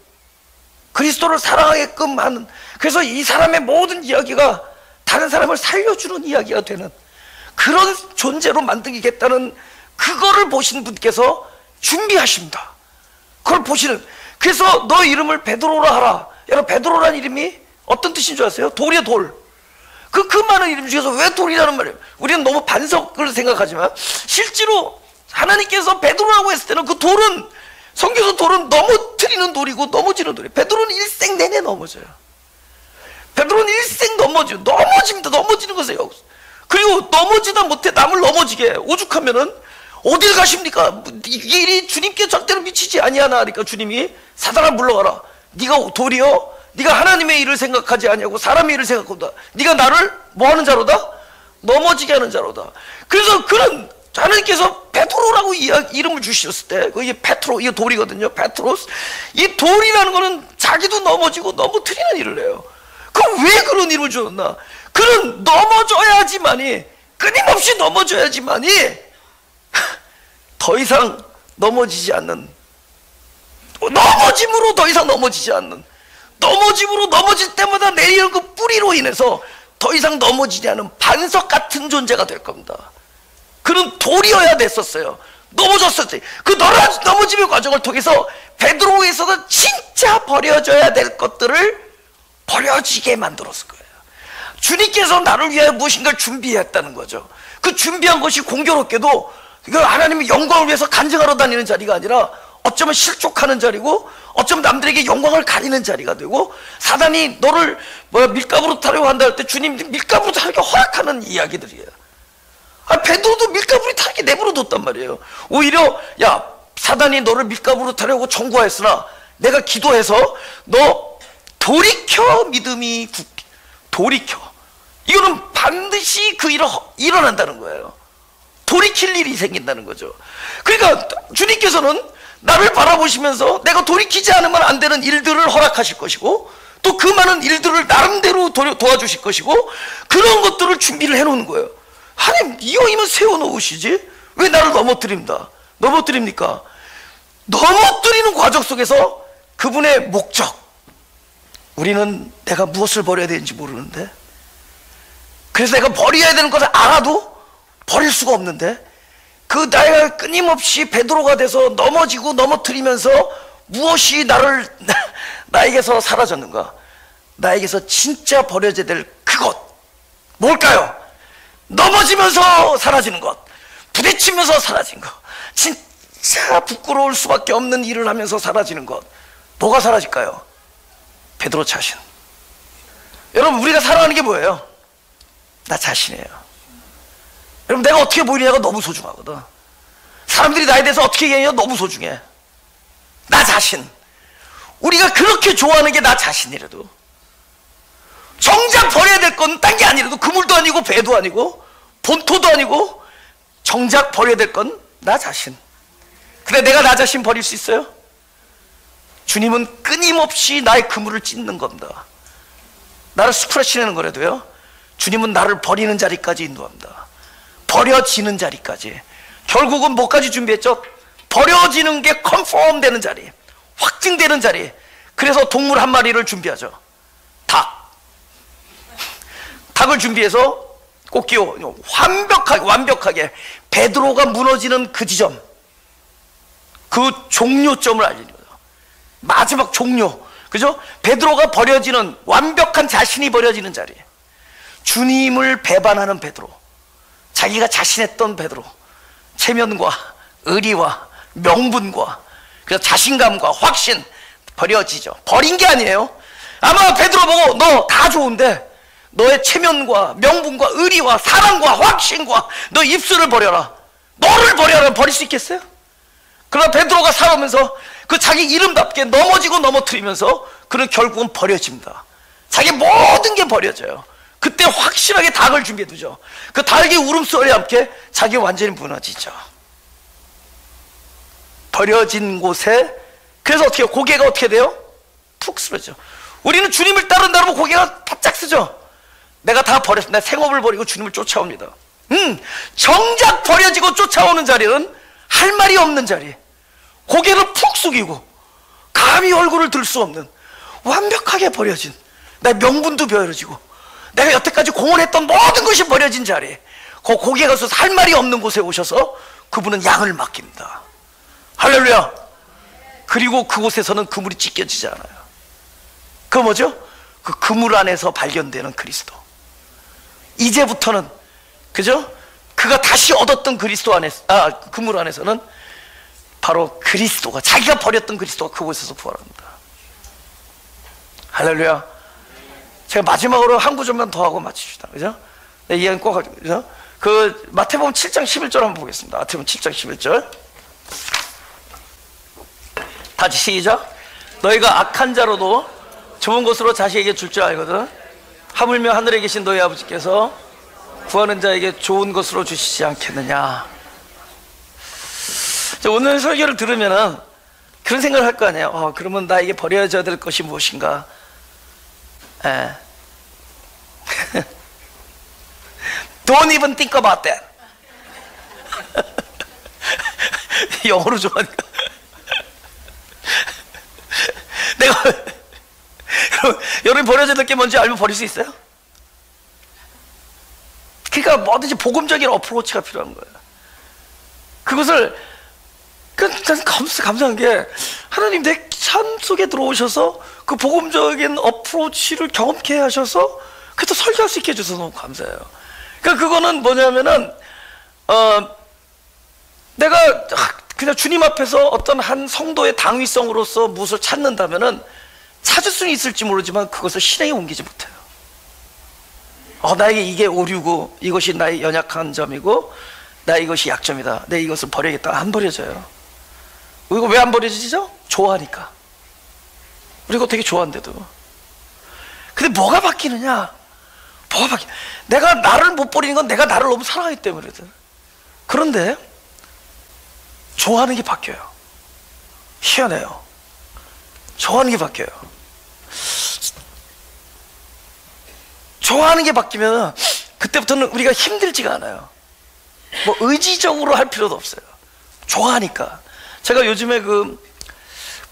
S1: 그리스도를 사랑하게끔 하는, 그래서 이 사람의 모든 이야기가 다른 사람을 살려주는 이야기가 되는 그런 존재로 만들겠다는, 그거를 보신 분께서 준비하십니다. 그걸 보시는. 그래서 너 이름을 베드로라 하라. 여러분, 베드로라는 이름이 어떤 뜻인 줄 아세요? 돌이에요, 돌. 그 많은 이름 중에서 왜 돌이라는 말이에요? 우리는 너무 반석을 생각하지만 실제로 하나님께서 베드로라고 했을 때는 그 돌은, 성경에서 돌은 넘어뜨리는 돌이고 넘어지는 돌이에요. 베드로는 일생 내내 넘어져요. 베드로는 일생 넘어집니다. 넘어지는 것이에요. 그리고 넘어지다 못해 남을 넘어지게 오죽하면은 어딜 가십니까? 이 일이 주님께 절대로 미치지 아니하나 하니까 주님이 사단아 물러가라. 네가 돌이여, 네가 하나님의 일을 생각하지 아니하고 사람의 일을 생각한다. 네가 나를 뭐하는 자로다? 넘어지게 하는 자로다. 그래서 그는 하나님께서 베드로라고 이름을 주셨을 때, 이게 페트로, 이게 돌이거든요. 페트로스. 이 돌이라는 거는 자기도 넘어지고 넘어뜨리는 일을 해요. 그럼 왜 그런 이름을 주었나? 그는 넘어져야지만이, 끊임없이 넘어져야지만이 더 이상 넘어지지 않는, 넘어짐으로 더 이상 넘어지지 않는, 넘어짐으로 넘어질 때마다 내리는 그 뿌리로 인해서 더 이상 넘어지지 않은 반석 같은 존재가 될 겁니다. 그는 돌이어야 됐었어요. 넘어졌었지. 그 넘어짐의 과정을 통해서 베드로에서는 진짜 버려져야 될 것들을 버려지게 만들었을 거예요. 주님께서 나를 위하여 무엇인가를 준비했다는 거죠. 그 준비한 것이 공교롭게도 하나님의 영광을 위해서 간증하러 다니는 자리가 아니라 어쩌면 실족하는 자리고, 어쩌면 남들에게 영광을 가리는 자리가 되고, 사단이 너를 밀가부로 타려고 한다 할 때 주님 밀가부로 타려고 허락하는 이야기들이에요. 베드로도 밀가부로 타게 내버려 뒀단 말이에요. 오히려 야, 사단이 너를 밀가부로 타려고 청구하였으나 내가 기도해서 너 돌이켜 믿음이 굳게. 돌이켜. 이거는 반드시 그 일이 일어난다는 거예요. 돌이킬 일이 생긴다는 거죠. 그러니까 주님께서는 나를 바라보시면서 내가 돌이키지 않으면 안 되는 일들을 허락하실 것이고, 또 그 많은 일들을 나름대로 도와주실 것이고, 그런 것들을 준비를 해놓는 거예요. 하나님, 이왕이면 세워놓으시지 왜 나를 넘어뜨립니까? 넘어뜨리는 과정 속에서 그분의 목적, 우리는 내가 무엇을 버려야 되는지 모르는데, 그래서 내가 버려야 되는 것을 알아도 버릴 수가 없는데, 그 나이가 끊임없이 베드로가 돼서 넘어지고 넘어뜨리면서 무엇이 나에게서 사라졌는가? 나에게서 진짜 버려져야 될 그것, 뭘까요? 넘어지면서 사라지는 것, 부딪히면서 사라진 것, 진짜 부끄러울 수밖에 없는 일을 하면서 사라지는 것, 뭐가 사라질까요? 베드로 자신. 여러분, 우리가 사랑하는 게 뭐예요? 나 자신이에요. 여러분, 내가 어떻게 보이느냐가 너무 소중하거든. 사람들이 나에 대해서 어떻게 얘기하냐 너무 소중해. 나 자신. 우리가 그렇게 좋아하는 게 나 자신이라도, 정작 버려야 될 건 딴 게 아니라도, 그물도 아니고 배도 아니고 본토도 아니고, 정작 버려야 될 건 나 자신. 근데 내가 나 자신 버릴 수 있어요? 주님은 끊임없이 나의 그물을 찢는 겁니다. 나를 스크래치내는 거라도요, 주님은 나를 버리는 자리까지 인도합니다. 버려지는 자리까지. 결국은 뭐까지 준비했죠? 버려지는 게 컨펌 되는 자리, 확증되는 자리. 그래서 동물 한 마리를 준비하죠. 닭을 준비해서 꼭기요, 완벽하게 베드로가 무너지는 그 지점, 그 종료점을 알리는 거예요. 마지막 종료, 그죠? 베드로가 버려지는, 완벽한 자신이 버려지는 자리. 주님을 배반하는 베드로, 자기가 자신했던 베드로, 체면과 의리와 명분과 그래서 자신감과 확신 버려지죠. 버린 게 아니에요. 아마 베드로 보고 너 다 좋은데 너의 체면과 명분과 의리와 사랑과 확신과 너 입술을 버려라, 너를 버려라, 버릴 수 있겠어요? 그러나 베드로가 살아오면서 그 자기 이름답게 넘어지고 넘어뜨리면서 그는 결국은 버려집니다. 자기 모든 게 버려져요. 그때 확실하게 닭을 준비해 두죠. 그 닭의 울음소리와 함께 자기가 완전히 무너지죠. 버려진 곳에, 그래서 어떻게 해요? 고개가 어떻게 돼요? 푹 쓰러져. 우리는 주님을 따른다 그러면 고개가 바짝 쓰죠. 내가 다 버렸어. 내 생업을 버리고 주님을 쫓아옵니다. 정작 버려지고 쫓아오는 자리는 할 말이 없는 자리, 고개를 푹 숙이고 감히 얼굴을 들 수 없는, 완벽하게 버려진, 내 명분도 버려지고 내가 여태까지 공헌했던 모든 것이 버려진 자리, 그 고개가 서 할 말이 없는 곳에 오셔서 그분은 양을 맡깁니다. 할렐루야. 그리고 그곳에서는 그물이 찢겨지지 않아요. 그 뭐죠? 그 그물 안에서 발견되는 그리스도. 이제부터는, 그죠? 그가 다시 얻었던 그리스도 안에서, 그물 안에서는 바로 그리스도가, 자기가 버렸던 그리스도가 그곳에서 부활합니다. 할렐루야. 제가 마지막으로 한 구절만 더 하고 마칩시다. 그죠? 네, 이 이야기 꼭 하죠. 그죠? 그 마태복음 7장 11절 한번 보겠습니다. 마태복음 7장 11절. 다시 시작. 너희가 악한 자로도 좋은 것으로 자식에게 줄 줄 알거든. 하물며 하늘에 계신 너희 아버지께서 구하는 자에게 좋은 것으로 주시지 않겠느냐. 오늘 설교를 들으면은 그런 생각을 할 거 아니에요. 그러면 나에게 버려져야 될 것이 무엇인가. Don't even think about that. 영어로 좋아하니까. 내가 여러분 버려져야 될 게 뭔지 알면 버릴 수 있어요? 그러니까 뭐든지 복음적인 어프로치가 필요한 거예요. 그것을 감사한 게 하나님 내 삶 속에 들어오셔서 그 복음적인 어프로치를 경험케 하셔서 그래도 설교할 수 있게 해줘서 너무 감사해요. 그러니까 그거는 뭐냐면은 내가 그냥 주님 앞에서 어떤 한 성도의 당위성으로서 무엇을 찾는다면은 찾을 수는 있을지 모르지만 그것을 실행에 옮기지 못해요. 나에게 이게 오류고 이것이 나의 연약한 점이고 나 이것이 약점이다, 내 이것을 버려야겠다. 안 버려져요. 이거 왜 안 버려지죠? 좋아하니까. 그리고 되게 좋아한데도. 근데 뭐가 바뀌느냐? 내가 나를 못 버리는 건 내가 나를 너무 사랑하기 때문이거든. 그런데 좋아하는 게 바뀌어요. 희한해요. 좋아하는 게 바뀌어요. 좋아하는 게 바뀌면 그때부터는 우리가 힘들지가 않아요. 뭐 의지적으로 할 필요도 없어요. 좋아하니까. 제가 요즘에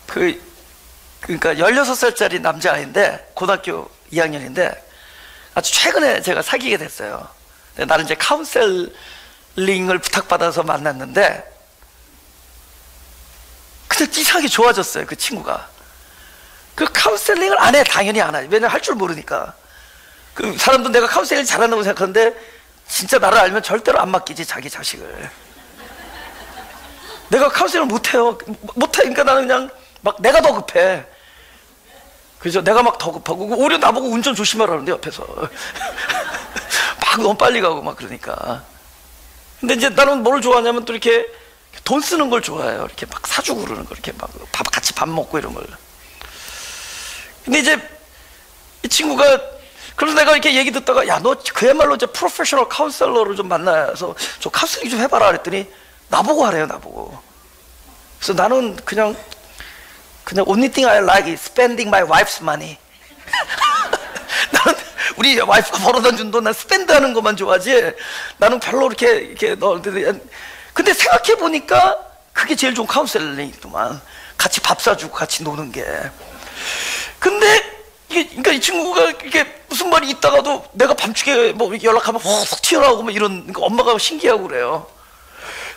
S1: 그러니까 16살짜리 남자아이인데, 고등학교 2학년인데 아주 최근에 제가 사귀게 됐어요. 나는 이제 카운셀링을 부탁받아서 만났는데, 근데 이상하게 좋아졌어요. 그 친구가. 그 카운셀링을 안 해. 당연히 안 하지. 왜냐면 할 줄 모르니까. 그 사람도 내가 카운셀링 잘한다고 생각하는데 진짜 나를 알면 절대로 안 맡기지, 자기 자식을. 내가 카운셀링을 못해요. 못하니까 나는 그냥 막 내가 더 급해. 그죠? 내가 막 더 급하고, 오히려 나보고 운전 조심하라는데 옆에서 막 너무 빨리 가고 막 그러니까. 근데 이제 나는 뭘 좋아하냐면 또 이렇게 돈 쓰는 걸 좋아해요. 이렇게 막 사주고 그러는 거, 이렇게 막 같이 밥 먹고 이런 걸. 근데 이제 이 친구가, 그래서 내가 이렇게 얘기 듣다가, 야, 너 그야말로 이제 프로페셔널 카운셀러를 좀 만나서 좀 카운셀링 좀 해봐라 그랬더니 나보고 하래요, 나보고. 그래서 나는 그냥 only thing I like is spending my wife's money. 나는 우리 와이프가 벌어다 준 돈 난 스pen드하는 것만 좋아하지 나는 별로 이렇게 근데 생각해 보니까 그게 제일 좋은 카운셀링이더만. 같이 밥 사주고 같이 노는 게. 근데 그러니까 이 친구가 이게 무슨 말이 있다가도 내가 밤중에 뭐 연락하면 훅 튀어나오고 뭐 이런, 그러니까 엄마가 신기하고 그래요.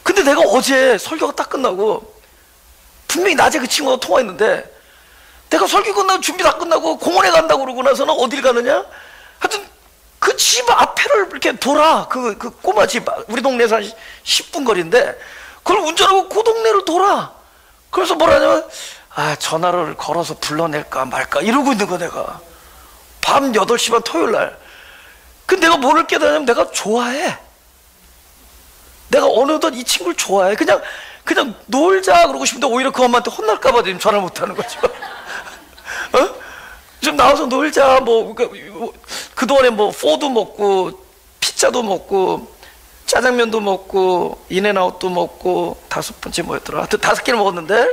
S1: 근데 내가 어제 설교가 딱 끝나고 분명히 낮에 그 친구가 통화했는데 내가 설교 끝나고 준비 다 끝나고 공원에 간다고 그러고 나서는 어딜 가느냐? 하여튼 그 집 앞에를 이렇게 돌아. 그 꼬마 집, 우리 동네에서 한 10분 거리인데 그걸 운전하고 그 동네를 돌아. 그래서 뭐라냐면 전화를 걸어서 불러낼까 말까 이러고 있는 거 내가. 밤 8시 반 토요일 날. 근데 내가 뭐를 깨달으냐면 내가 좋아해. 내가 어느덧 이 친구를 좋아해. 그냥 놀자 그러고 싶은데 오히려 그 엄마한테 혼날까봐 지금 전화 못하는 거죠. 좀 나와서 놀자. 그동안에 포도 먹고 피자도 먹고 짜장면도 먹고 인앤아웃도 먹고 5번째 뭐였더라? 하여튼 5개를 먹었는데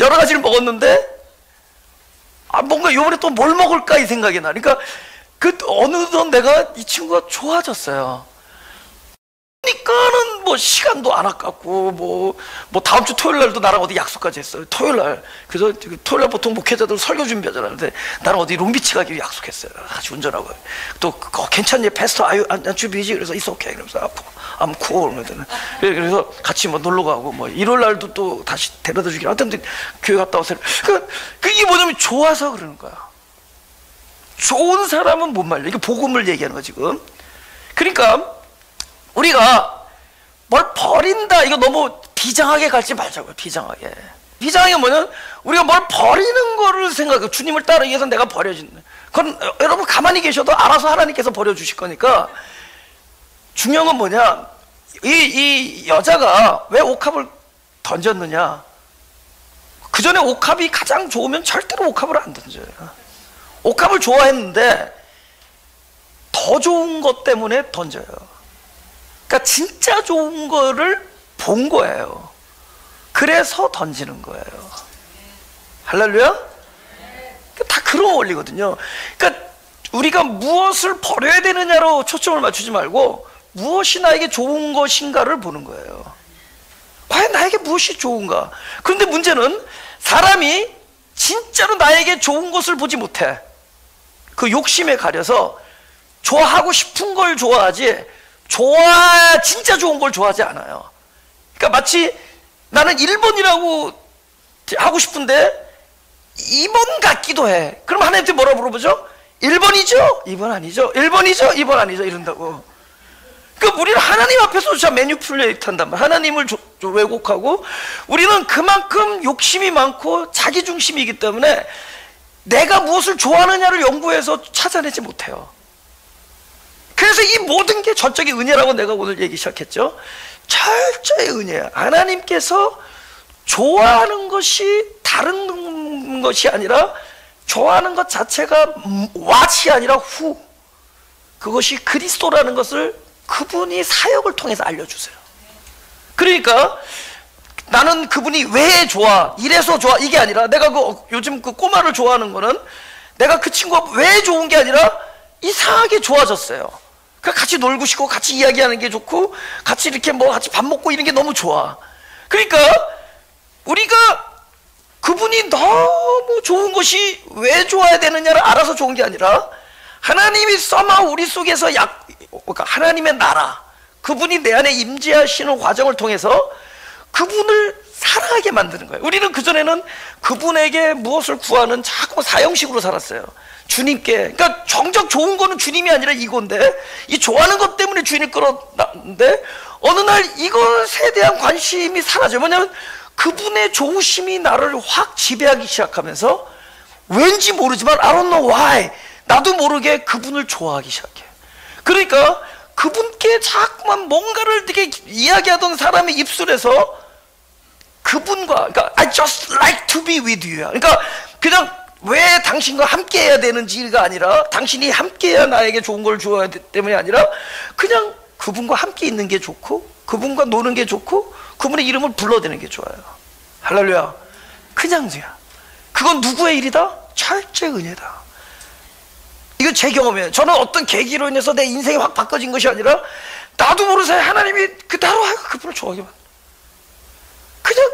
S1: 여러 가지를 먹었는데 뭔가 요번에 또 뭘 먹을까 이 생각이 나. 그러니까 어느덧 내가 이 친구가 좋아졌어요. 그러니까는 시간도 안 아깝고 뭐 다음 주 토요일 날도 나랑 어디 약속까지 했어요. 토요일 날. 그래서 토요일 날 보통 목회자들 설교 준비하잖아. 근데 나는 어디 롱비치 가기로 약속했어요. 같이 운전하고. 또 괜찮니? 패스터 아주 비지? 그래서 it's okay. 그러면서 I'm cool. 그래서 같이 놀러 가고 일요일 날도 또 다시 데려다 주기로 하여튼 교회 갔다 와서 그게 뭐냐면 좋아서 그러는 거야. 좋은 사람은 못 말려. 이게 복음을 얘기하는 거야 지금. 그러니까 우리가 뭘 버린다 이거 너무 비장하게 갈지 말자고요. 비장하게 뭐냐면 우리가 뭘 버리는 거를 생각해. 주님을 따르기 위해서 내가 버려진다. 그건 여러분 가만히 계셔도 알아서 하나님께서 버려주실 거니까. 중요한 건 뭐냐, 이 여자가 왜 옥합을 던졌느냐. 그 전에 옥합이 가장 좋으면 절대로 옥합을 안 던져요. 옥합을 좋아했는데 더 좋은 것 때문에 던져요. 그러니까 진짜 좋은 거를 본 거예요. 그래서 던지는 거예요. 할렐루야? 다 그런 원리거든요. 그러니까 우리가 무엇을 버려야 되느냐로 초점을 맞추지 말고 무엇이 나에게 좋은 것인가를 보는 거예요. 과연 나에게 무엇이 좋은가? 그런데 문제는 사람이 진짜로 나에게 좋은 것을 보지 못해. 그 욕심에 가려서 좋아하고 싶은 걸 좋아하지 진짜 좋은 걸 좋아하지 않아요. 그러니까 마치 나는 1번이라고 하고 싶은데 2번 같기도 해. 그럼 하나님한테 뭐라 물어보죠? 1번이죠? 2번 아니죠? 1번이죠? 2번 아니죠? 이런다고. 그러니까 우리는 하나님 앞에서 매니플레이트 한단 말이야. 하나님을 왜곡하고 우리는 그만큼 욕심이 많고 자기중심이기 때문에 내가 무엇을 좋아하느냐를 연구해서 찾아내지 못해요. 그래서 이 모든 게 전적인 은혜라고 내가 오늘 얘기 시작했죠. 철저히 은혜야. 하나님께서 좋아하는 것이 다른 것이 아니라 좋아하는 것 자체가 what이 아니라 who. 그것이 그리스도라는 것을 그분이 사역을 통해서 알려주세요. 그러니까 나는 그분이 왜 좋아, 이래서 좋아 이게 아니라 내가 요즘 그 꼬마를 좋아하는 거는 내가 그 친구가 왜 좋은 게 아니라 이상하게 좋아졌어요. 그러니까 같이 놀고 싶고 같이 이야기하는 게 좋고 같이 이렇게 같이 밥 먹고 이런 게 너무 좋아. 그러니까 우리가 그분이 너무 좋은 것이 왜 좋아야 되느냐를 알아서 좋은 게 아니라 하나님이 써마 우리 속에서 그러니까 하나님의 나라, 그분이 내 안에 임재하시는 과정을 통해서 그분을 사랑하게 만드는 거예요. 우리는 그전에는 그분에게 무엇을 구하는 자꾸 사형식으로 살았어요. 주님께. 그러니까 정작 좋은 거는 주님이 아니라 이건데 이 좋아하는 것 때문에 주인이 끌어놨는데 어느 날 이것에 대한 관심이 사라져요. 뭐냐면 그분의 좋으심이 나를 확 지배하기 시작하면서 왠지 모르지만 I don't know why 나도 모르게 그분을 좋아하기 시작해요. 그러니까 그분께 자꾸만 뭔가를 되게 이야기하던 사람의 입술에서 그분과, 그러니까 I just like to be with you. 그러니까 그냥 왜 당신과 함께 해야 되는지가 아니라 당신이 함께 해야 나에게 좋은 걸 주어야 되기 때문이 아니라 그냥 그분과 함께 있는 게 좋고 그분과 노는 게 좋고 그분의 이름을 불러대는 게 좋아요. 할렐루야. 그냥이야. 그건 누구의 일이다? 철저히 은혜다. 이거 제 경험이에요. 저는 어떤 계기로 인해서 내 인생이 확 바꿔진 것이 아니라 나도 모르게 하나님이 나로 하여금 그분을 좋아하게 만들어. 그냥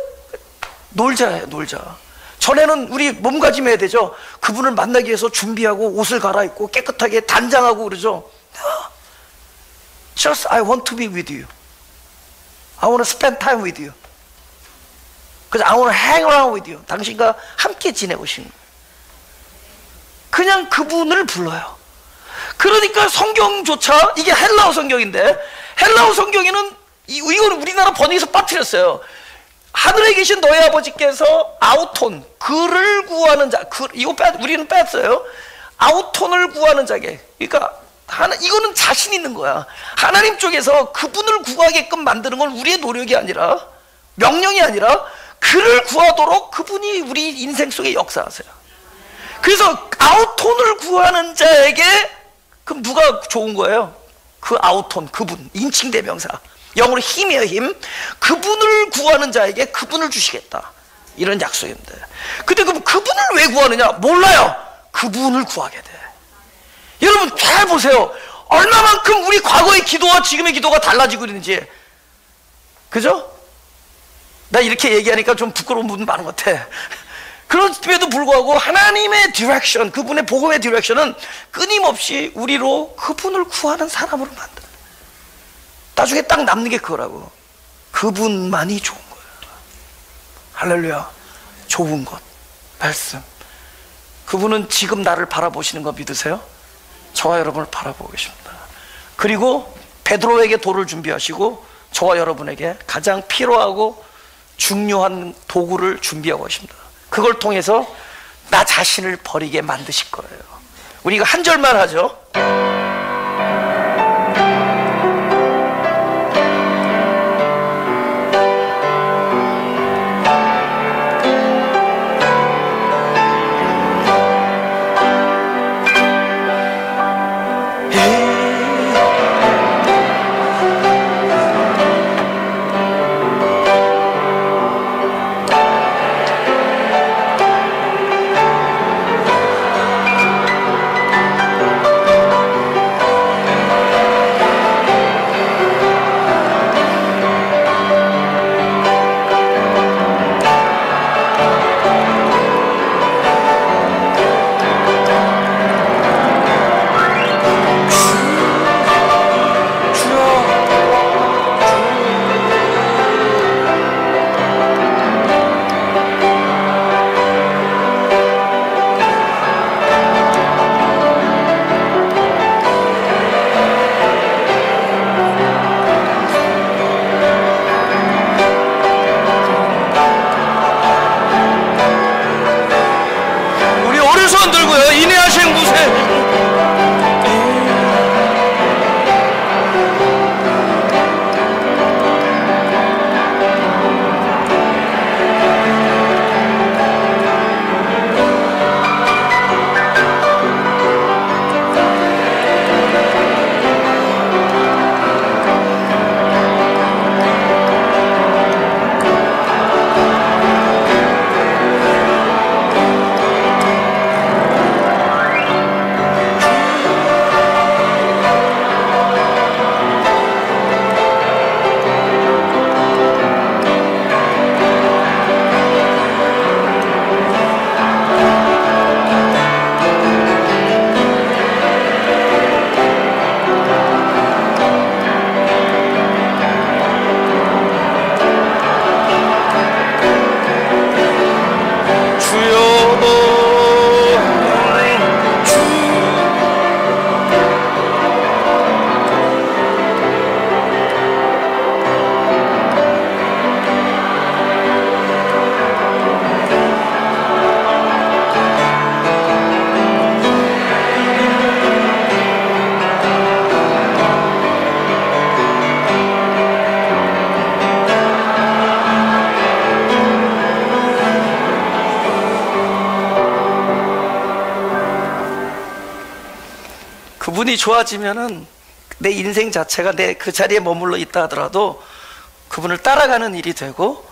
S1: 놀자예요. 놀자. 전에는 우리 몸가짐해야 되죠. 그분을 만나기 위해서 준비하고 옷을 갈아입고 깨끗하게 단장하고 그러죠. Just I want to be with you. I want to spend time with you. 그래서 I want to hang around with you. 당신과 함께 지내고 싶은 거예요. 그냥 그분을 불러요. 그러니까 성경조차 이게 헬라어 성경인데 헬라어 성경에는 이거는 우리나라 번역에서 빠뜨렸어요. 하늘에 계신 너희 아버지께서 아우톤 그를 구하는 자 우리는 뺐어요. 아우톤을 구하는 자게. 그러니까 이거는 자신 있는 거야. 하나님 쪽에서 그분을 구하게끔 만드는 건 우리의 노력이 아니라 명령이 아니라 그를 구하도록 그분이 우리 인생 속에 역사하세요. 그래서 아우톤을 구하는 자에게 그럼 누가 좋은 거예요? 그 아우톤 그분 인칭 대명사 영어로 힘이에요. 힘. 그분을 구하는 자에게 그분을 주시겠다 이런 약속인데 근데 그분을 왜 구하느냐? 몰라요. 그분을 구하게 돼. 여러분 잘 보세요. 얼마만큼 우리 과거의 기도와 지금의 기도가 달라지고 있는지. 그죠? 나 이렇게 얘기하니까 좀 부끄러운 부분 많은 것 같아. 그럼에도 불구하고 하나님의 디렉션, 그분의 복음의 디렉션은 끊임없이 우리로 그분을 구하는 사람으로 만들어요. 나중에 딱 남는 게 그거라고. 그분만이 좋은 거예요. 할렐루야. 좋은 것, 말씀. 그분은 지금 나를 바라보시는 거 믿으세요? 저와 여러분을 바라보고 계십니다. 그리고 베드로에게 돌을 준비하시고 저와 여러분에게 가장 필요하고 중요한 도구를 준비하고 계십니다. 그걸 통해서 나 자신을 버리게 만드실 거예요. 우리 이거 한 절만 하죠. 그분이 좋아지면은 내 인생 자체가 내 그 자리에 머물러 있다 하더라도 그분을 따라가는 일이 되고,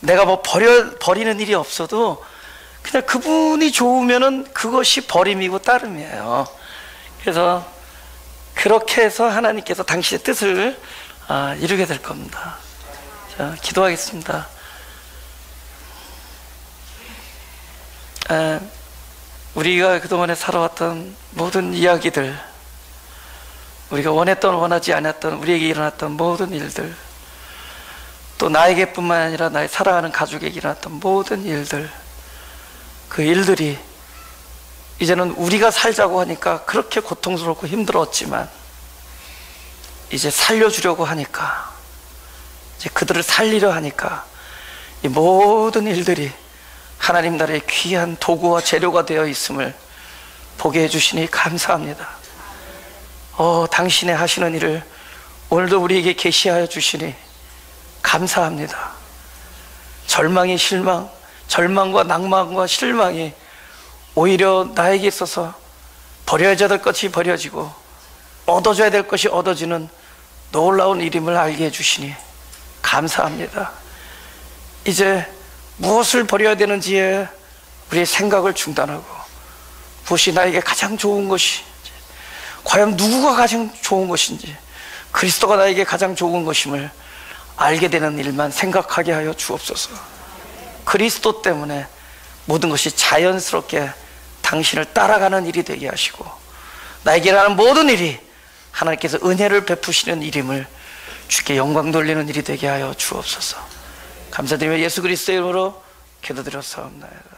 S1: 내가 뭐 버리는 일이 없어도 그냥 그분이 좋으면은 그것이 버림이고 따름이에요. 그래서 그렇게 해서 하나님께서 당신의 뜻을 이루게 될 겁니다. 자, 기도하겠습니다. 우리가 그동안에 살아왔던 모든 이야기들, 우리가 원했던 원하지 않았던 우리에게 일어났던 모든 일들, 또 나에게뿐만 아니라 나의 사랑하는 가족에게 일어났던 모든 일들, 그 일들이 이제는 우리가 살자고 하니까 그렇게 고통스럽고 힘들었지만, 이제 살려주려고 하니까, 이제 그들을 살리려 하니까 이 모든 일들이 하나님 나라의 귀한 도구와 재료가 되어 있음을 보게 해주시니 감사합니다. 당신의 하시는 일을 오늘도 우리에게 계시하여 주시니 감사합니다. 절망이 실망, 절망과 낭만과 실망이 오히려 나에게 있어서 버려야 될 것이 버려지고 얻어줘야 될 것이 얻어지는 놀라운 일임을 알게 해주시니 감사합니다. 이제 무엇을 버려야 되는지에 우리의 생각을 중단하고, 무엇이 나에게 가장 좋은 것이, 과연 누구가 가장 좋은 것인지, 그리스도가 나에게 가장 좋은 것임을 알게 되는 일만 생각하게 하여 주옵소서. 그리스도 때문에 모든 것이 자연스럽게 당신을 따라가는 일이 되게 하시고, 나에게 일어나는 모든 일이 하나님께서 은혜를 베푸시는 일임을 주께 영광 돌리는 일이 되게 하여 주옵소서. 감사드리며 예수 그리스도의 이름으로 기도드렸사옵나이다.